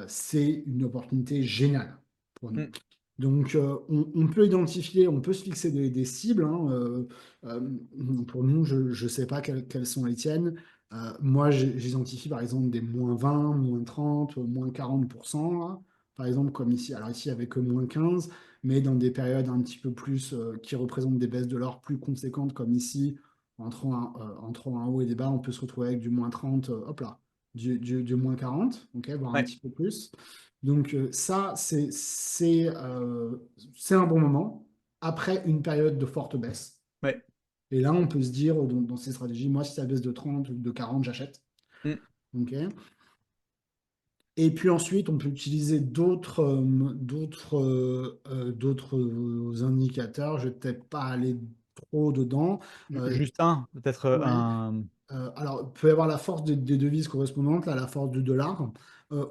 c'est une opportunité géniale pour nous. mm. Donc, on peut identifier, on peut se fixer des cibles, hein, pour nous, je ne sais pas quelles sont les tiennes. Moi, j'identifie par exemple des -20, -30, -40%, là. Par exemple, comme ici. Alors ici, avec -15, mais dans des périodes un petit peu plus qui représentent des baisses de l'or plus conséquentes, comme ici, entre un haut et des bas, on peut se retrouver avec du -30, hop là, du -40, ok, voire un Ouais, petit peu plus. Donc ça, c'est un bon moment après une période de forte baisse. ouais. Et là, on peut se dire, dans ces stratégies, moi, si ça baisse de 30 ou de 40, j'achète. Mm. OK. Et puis ensuite, on peut utiliser d'autres indicateurs. Je ne vais peut-être pas aller trop dedans. Euh, Juste un, peut-être ouais. un. Alors, il peut y avoir la force des devises correspondantes à la force du dollar.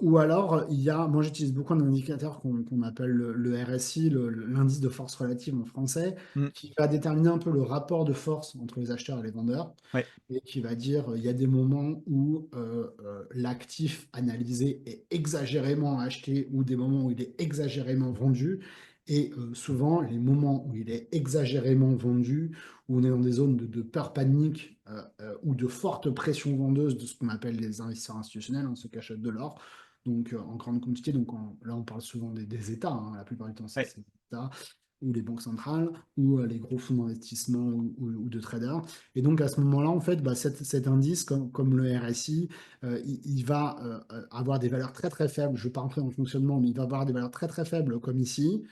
Ou alors, moi j'utilise beaucoup un indicateur qu'on appelle le RSI, l'indice de force relative en français, Mm, qui va déterminer un peu le rapport de force entre les acheteurs et les vendeurs, ouais, et qui va dire il y a des moments où l'actif analysé est exagérément acheté ou des moments où il est exagérément vendu. Et souvent, les moments où il est exagérément vendu, où on est dans des zones de peur panique ou de forte pression vendeuse de ce qu'on appelle les investisseurs institutionnels, ceux qui achètent de l'or, donc en grande quantité. Donc là, on parle souvent des États, hein, la plupart du temps, c'est ouais, c'est les États ou les banques centrales ou les gros fonds d'investissement ou de traders. Et donc à ce moment-là, en fait, cet indice, comme le RSI, il va avoir des valeurs très très faibles. Je ne vais pas rentrer dans le fonctionnement, mais il va avoir des valeurs très très faibles comme ici.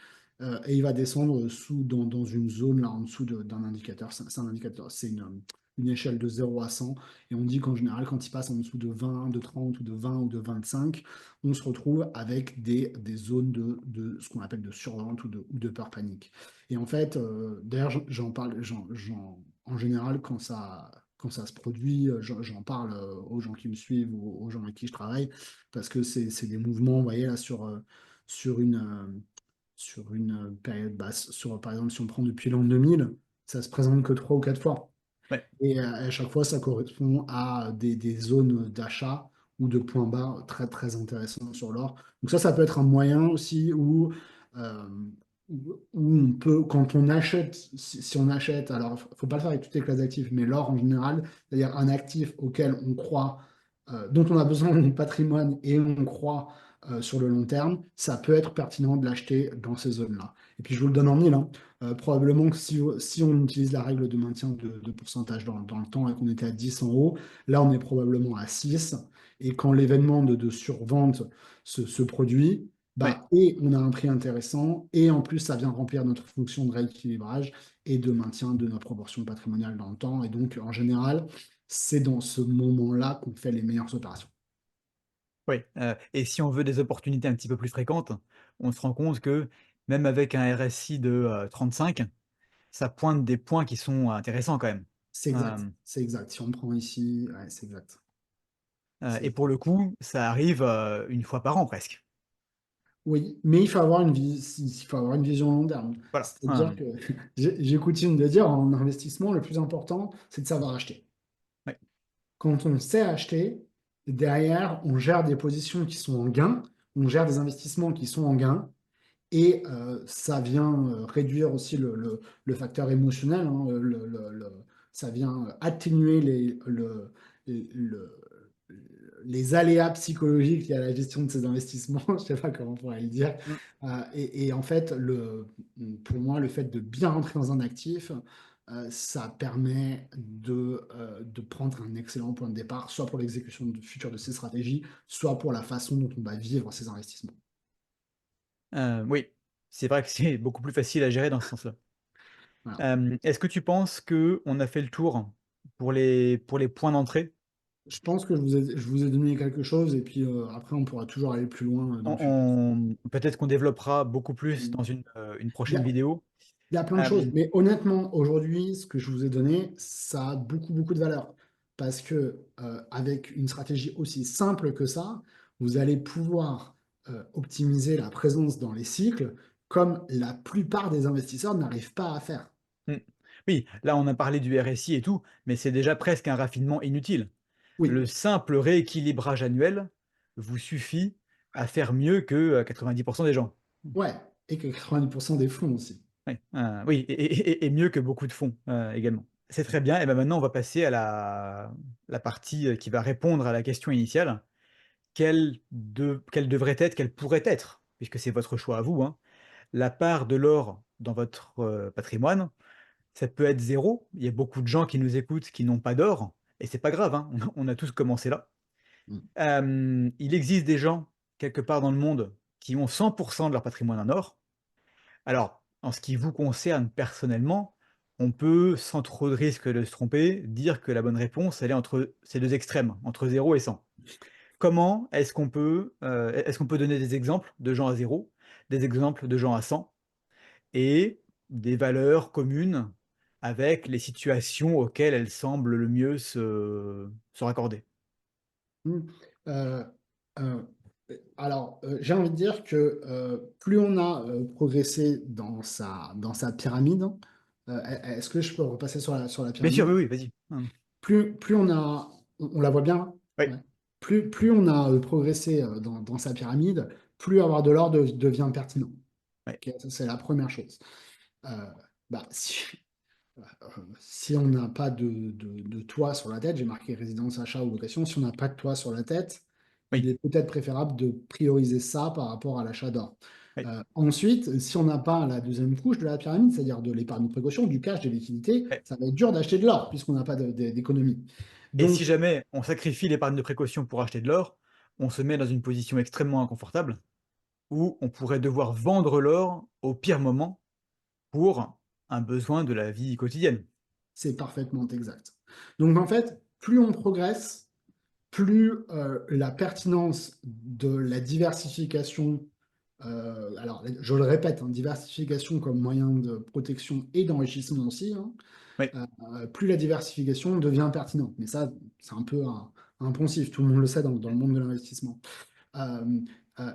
Et il va descendre dans une zone là en dessous d'un indicateur. C'est un indicateur, c'est une échelle de 0 à 100. Et on dit qu'en général, quand il passe en dessous de 20, de 30 ou de 20 ou de 25, on se retrouve avec des zones de ce qu'on appelle de survente ou de peur panique. Et en fait, d'ailleurs, j'en parle, en général, quand ça se produit, j'en parle aux gens qui me suivent ou aux gens avec qui je travaille, parce que c'est des mouvements, vous voyez, là, sur une période basse. Par exemple, si on prend depuis l'an 2000, ça se présente que 3 ou 4 fois. ouais. Et à chaque fois, ça correspond à des zones d'achat ou de points bas très, très intéressants sur l'or. Donc ça peut être un moyen aussi euh, où on peut, quand on achète, si on achète, alors il ne faut pas le faire avec toutes les classes d'actifs, mais l'or en général, c'est-à-dire un actif auquel on croit, dont on a besoin de patrimoine et on croit sur le long terme, ça peut être pertinent de l'acheter dans ces zones-là. Et puis je vous le donne en mille, hein. Probablement que si on utilise la règle de maintien de pourcentage dans le temps et qu'on était à 10 en haut, là on est probablement à 6. Et quand l'événement de survente se produit, Ouais. et on a un prix intéressant, et en plus ça vient remplir notre fonction de rééquilibrage et de maintien de notre proportion patrimoniale dans le temps. Et donc en général, c'est dans ce moment-là qu'on fait les meilleures opérations. Oui, et si on veut des opportunités un petit peu plus fréquentes, on se rend compte que même avec un RSI de, 35, ça pointe des points qui sont intéressants quand même. C'est exact, Hem, c'est exact. Si on prend ici, ouais, c'est exact. et C'est pour le coup, ça arrive, 1 fois par an presque. Oui, mais il faut avoir une vision long terme. Voilà, C'est-à-dire que j'ai coutume de dire en investissement, le plus important, c'est de savoir acheter. ouais, Quand on sait acheter, derrière, on gère des positions qui sont en gain, on gère des investissements qui sont en gain, et ça vient réduire aussi le facteur émotionnel, hein, ça vient atténuer le- les aléas psychologiques liés à la gestion de ces investissements, je ne sais pas comment on pourrait le dire. mmh, Et en fait, pour moi, le fait de bien rentrer dans un actif, ça permet de prendre un excellent point de départ, soit pour l'exécution future de ces stratégies, soit pour la façon dont on va vivre ces investissements. oui, c'est vrai que c'est beaucoup plus facile à gérer dans ce sens-là. Voilà. Est-ce que tu penses qu'on a fait le tour pour les points d'entrée? Je pense que je vous ai donné quelque chose et puis après on pourra toujours aller plus loin dans le futur. Peut-être qu'on développera beaucoup plus dans Il une y prochaine a, vidéo. il y a plein de choses, Hem, mais honnêtement, aujourd'hui, ce que je vous ai donné, ça a beaucoup, beaucoup de valeur. parce que avec une stratégie aussi simple que ça, vous allez pouvoir optimiser la présence dans les cycles comme la plupart des investisseurs n'arrivent pas à faire. Mmh. Oui, là, on a parlé du RSI et tout, mais c'est déjà presque un raffinement inutile. Oui, Le simple rééquilibrage annuel vous suffit à faire mieux que, 90 des gens. ouais, et que 90% des fonds aussi. Ouais, oui et mieux que beaucoup de fonds, également. C'est très bien et ben, maintenant on va passer à la partie, qui va répondre à la question initiale. Quelle devrait être, quelle pourrait être, puisque c'est votre choix à vous, hein, la part de l'or dans votre, patrimoine? Ça peut être zéro. Il y a beaucoup de gens qui nous écoutent qui n'ont pas d'or et c'est pas grave, hein, on a tous commencé là. Mm. Il existe des gens, quelque part dans le monde, qui ont 100 de leur patrimoine en or. Alors, en ce qui vous concerne personnellement, on peut, sans trop de risque de se tromper, dire que la bonne réponse, elle est entre ces 2 extrêmes, entre 0 et 100. Comment est-ce qu'on peut donner des exemples de gens à 0, des exemples de gens à 100 et des valeurs communes avec les situations auxquelles elles semblent le mieux se raccorder? Mm. Euh, euh, alors, j'ai envie de dire que plus on a progressé dans sa pyramide, est-ce que je peux repasser sur la Bien sûr, pyramide? oui, oui, vas-y. Mmh. Plus on a, on la voit bien, Oui, ouais. Plus on a progressé dans sa pyramide, plus avoir de l'or devient pertinent. oui, Ok, ça, c'est la première chose. Euh, si on n'a pas de toit sur la tête, j'ai marqué résidence, achat ou location, si on n'a pas de toit sur la tête, il oui, est peut-être préférable de prioriser ça par rapport à l'achat d'or. oui, Ensuite, si on n'a pas la deuxième couche de la pyramide, c'est-à-dire de l'épargne de précaution, du cash, des liquidités, oui. ça va être dur d'acheter de l'or puisqu'on n'a pas d'économie. Et si Donc, jamais on sacrifie l'épargne de précaution pour acheter de l'or, on se met dans une position extrêmement inconfortable où on pourrait devoir vendre l'or au pire moment pour un besoin de la vie quotidienne. c'est parfaitement exact. Donc, en fait, plus on progresse, plus la pertinence de la diversification, alors je le répète, hein, diversification comme moyen de protection et d'enrichissement aussi, hein, Oui, plus la diversification devient pertinente. Mais ça, c'est un peu un poncif, tout le monde le sait dans le monde de l'investissement. Euh,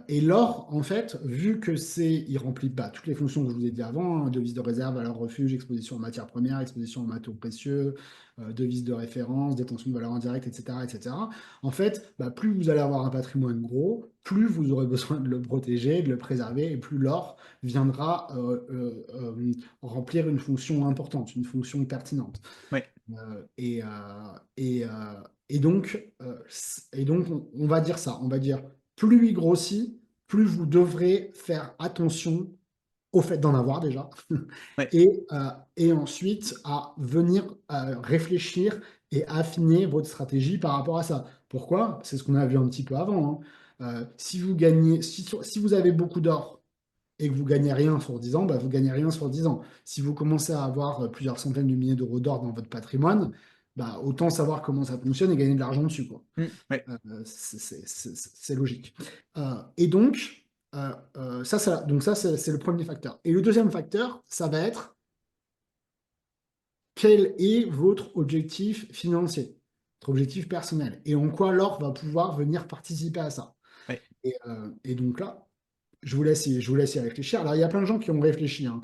et l'or, en fait, vu que il remplit pas toutes les fonctions que je vous ai dit avant, hein, devise de réserve, valeur refuge, exposition en matières premières, exposition en matériaux précieux, devise de référence, détention de valeur indirecte, etc., etc. En fait, bah, plus vous allez avoir un patrimoine gros, plus vous aurez besoin de le protéger, de le préserver, et plus l'or viendra remplir une fonction importante, une fonction pertinente. oui, Euh, et, euh, et, euh, et donc on va dire ça, on va dire plus il grossit, plus vous devrez faire attention au fait d'en avoir déjà, oui, et ensuite à venir réfléchir et affiner votre stratégie par rapport à ça. Pourquoi? C'est ce qu'on a vu un petit peu avant, hein. Si vous gagnez, si vous avez beaucoup d'or et que vous gagnez rien sur 10 ans, bah, vous gagnez rien sur 10 ans. Si vous commencez à avoir plusieurs centaines de milliers d'euros d'or dans votre patrimoine, bah, autant savoir comment ça fonctionne et gagner de l'argent dessus, quoi. mmh, oui, C'est logique. Et donc, donc ça c'est le premier facteur. Et le deuxième facteur, ça va être quel est votre objectif financier, votre objectif personnel, et en quoi l'or va pouvoir venir participer à ça. oui, Et donc là, je vous laisse y réfléchir. Alors, il y a plein de gens qui ont réfléchi, hein.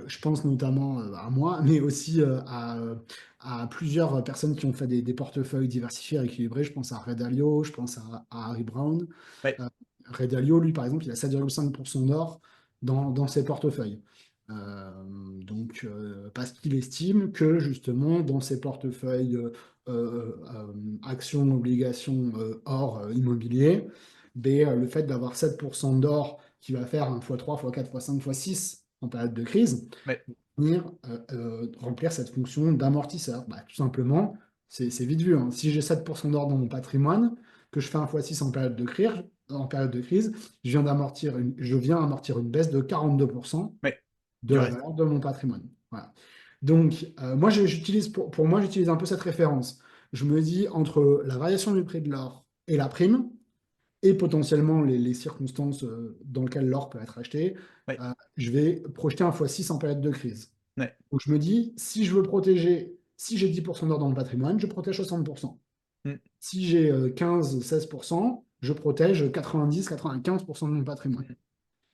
Je pense notamment à moi, mais aussi à plusieurs personnes qui ont fait des portefeuilles diversifiés et équilibrés. Je pense à Ray Dalio, je pense à Harry Brown. oui, Euh, Ray Dalio, lui, par exemple, il a 7,5% d'or dans ses portefeuilles. Parce qu'il estime que justement, dans ses portefeuilles actions, obligations, or, immobilier, le fait d'avoir 7% d'or qui va faire un x3, x4, x5, x6 en période de crise, oui, venir remplir cette fonction d'amortisseur. Bah, tout simplement, c'est vite vu, hein. Si j'ai 7% d'or dans mon patrimoine, que je fais un x6 en période de crise, je viens amortir une baisse de 42% oui, de du la reste. valeur de mon patrimoine. Voilà. Donc, moi, pour moi, j'utilise un peu cette référence. Je me dis, entre la variation du prix de l'or et la prime, et potentiellement les circonstances dans lesquelles l'or peut être acheté, Oui, je vais projeter un x6 en période de crise. ouais, Donc je me dis, si je veux protéger, Si j'ai 10% d'or dans le patrimoine, je protège 60%. Mmh. Si j'ai 15-16%, je protège 90-95% de mon patrimoine. Mmh.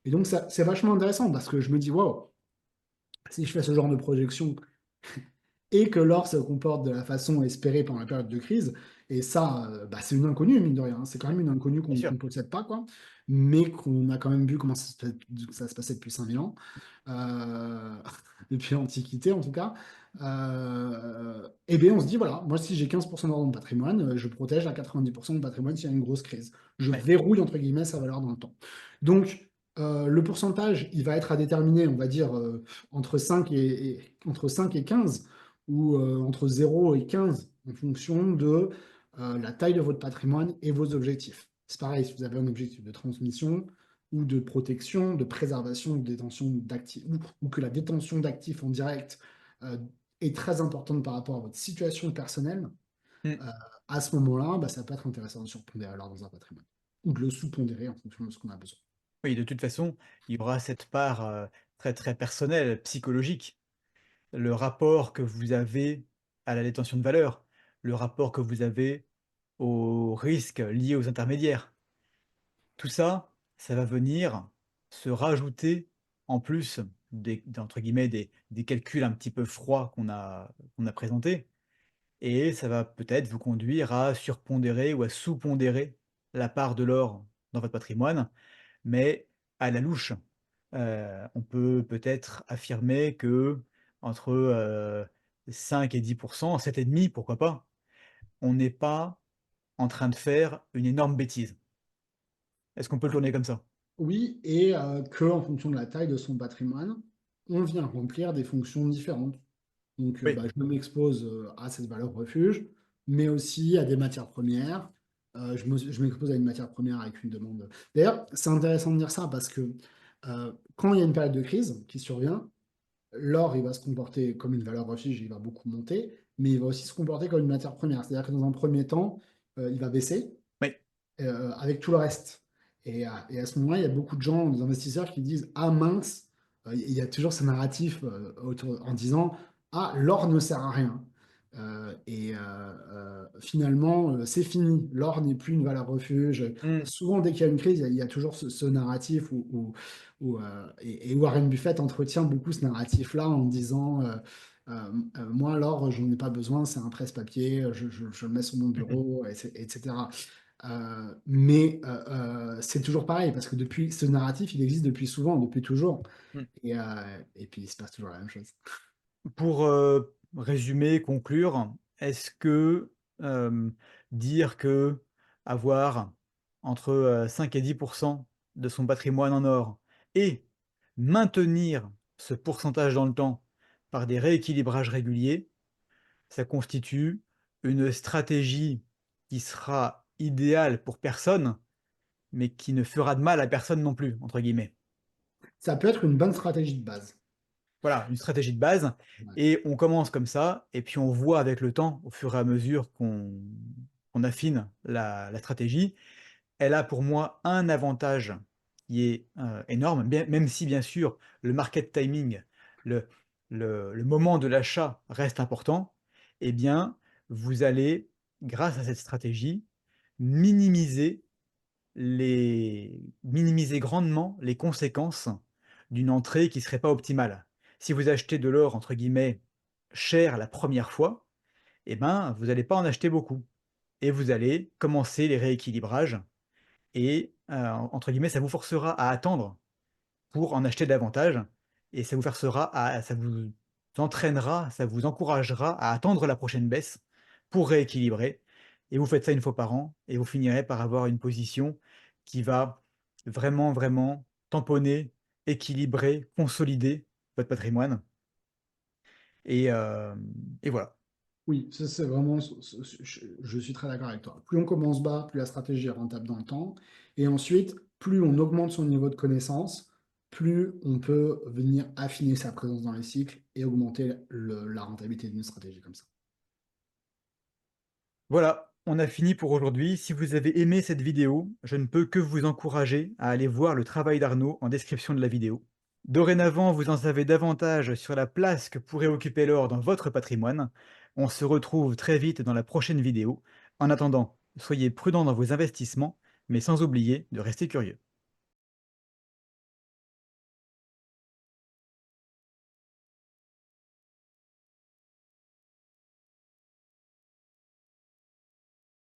Et donc, c'est vachement intéressant parce que je me dis, wow, si je fais ce genre de projection et que l'or se comporte de la façon espérée pendant la période de crise, et ça, bah, c'est une inconnue, mine de rien, hein. C'est quand même une inconnue Bien qu'on sûr. ne possède pas, quoi, mais qu'on a quand même vu comment ça se passait depuis 5000 ans, euh, depuis l'Antiquité en tout cas. Et bien on se dit, voilà, moi si j'ai 15% d'or dans mon patrimoine, je protège à 90% de mon patrimoine s'il y a une grosse crise. Je Ouais. verrouille, entre guillemets, sa valeur dans le temps. Donc, le pourcentage, il va être à déterminer, on va dire, entre 5 et 15 ou entre 0 et 15 en fonction de la taille de votre patrimoine et vos objectifs. C'est pareil, si vous avez un objectif de transmission ou de protection, de préservation, de détention d'actifs, ou que la détention d'actifs en direct euh, est très importante par rapport à votre situation personnelle, Mmh. euh, à ce moment-là, bah, ça peut être intéressant de surpondérer alors dans un patrimoine ou de le sous-pondérer en fonction de ce qu'on a besoin. Oui, de toute façon, il y aura cette part, très, très personnelle, psychologique. Le rapport que vous avez à la détention de valeur, le rapport que vous avez aux risques liés aux intermédiaires. Tout ça, ça va venir se rajouter en plus des entre guillemets «des calculs un petit peu froids» qu'on a présentés et ça va peut-être vous conduire à surpondérer ou à sous-pondérer la part de l'or dans votre patrimoine, mais à la louche. On peut peut-être affirmer qu'entre, 5 et 10, 7,5 pourquoi pas, on n'est pas en train de faire une énorme bêtise. Est-ce qu'on peut le tourner comme ça? Oui, et que en fonction de la taille de son patrimoine, on vient remplir des fonctions différentes. Donc, Oui, bah, je m'expose à cette valeur refuge, mais aussi à des matières premières. Je m'expose à une matière première avec une demande. D'ailleurs, c'est intéressant de dire ça parce que quand il y a une période de crise qui survient, l'or, il va se comporter comme une valeur refuge, il va beaucoup monter, mais il va aussi se comporter comme une matière première. C'est-à-dire que dans un premier temps, il va baisser, oui. avec tout le reste. Et à ce moment-là, il y a beaucoup de gens, des investisseurs qui disent, ah mince, il y a toujours ce narratif en disant, ah, l'or ne sert à rien. Finalement, c'est fini. L'or n'est plus une valeur refuge. Mmh. Souvent, dès qu'il y a une crise, il y a toujours ce narratif et Warren Buffett entretient beaucoup ce narratif-là en disant, moi, l'or, je n'en ai pas besoin, c'est un presse-papier, je le mets sur mon bureau, etc. Mais c'est toujours pareil, parce que depuis ce narratif, il existe depuis souvent, depuis toujours. Mmh. Et puis, il se passe toujours la même chose. Pour, résumer, conclure, est-ce que, dire que avoir entre, 5 et 10 de son patrimoine en or et maintenir ce pourcentage dans le temps par des rééquilibrages réguliers, ça constitue une stratégie qui sera idéale pour personne, mais qui ne fera de mal à personne non plus, entre guillemets. Ça peut être une bonne stratégie de base. Voilà, une stratégie de base Ouais. et on commence comme ça et puis on voit avec le temps, au fur et à mesure qu'on affine la stratégie. Elle a pour moi un avantage qui est, énorme, bien même si bien sûr le market timing, le le moment de l'achat reste important, eh bien, vous allez, grâce à cette stratégie, minimiser minimiser grandement les conséquences d'une entrée qui serait pas optimale. Si vous achetez de l'or entre guillemets «cher» la première fois, eh ben, vous allez pas en acheter beaucoup et vous allez commencer les rééquilibrages et entre guillemets, ça vous forcera à attendre pour en acheter davantage et ça vous entraînera, ça vous encouragera à attendre la prochaine baisse pour rééquilibrer et vous faites ça une fois par an et vous finirez par avoir une position qui va vraiment, vraiment tamponner, équilibrer, consolider votre patrimoine et voilà. Oui, ça c'est vraiment, je suis très d'accord avec toi. Plus on commence bas, plus la stratégie est rentable dans le temps. Et ensuite, plus on augmente son niveau de connaissance, plus on peut venir affiner sa présence dans les cycles et augmenter la rentabilité d'une stratégie comme ça. Voilà, on a fini pour aujourd'hui. Si vous avez aimé cette vidéo, je ne peux que vous encourager à aller voir le travail d'Arnaud en description de la vidéo. Dorénavant, vous en savez davantage sur la place que pourrait occuper l'or dans votre patrimoine. On se retrouve très vite dans la prochaine vidéo. En attendant, soyez prudents dans vos investissements, mais sans oublier de rester curieux.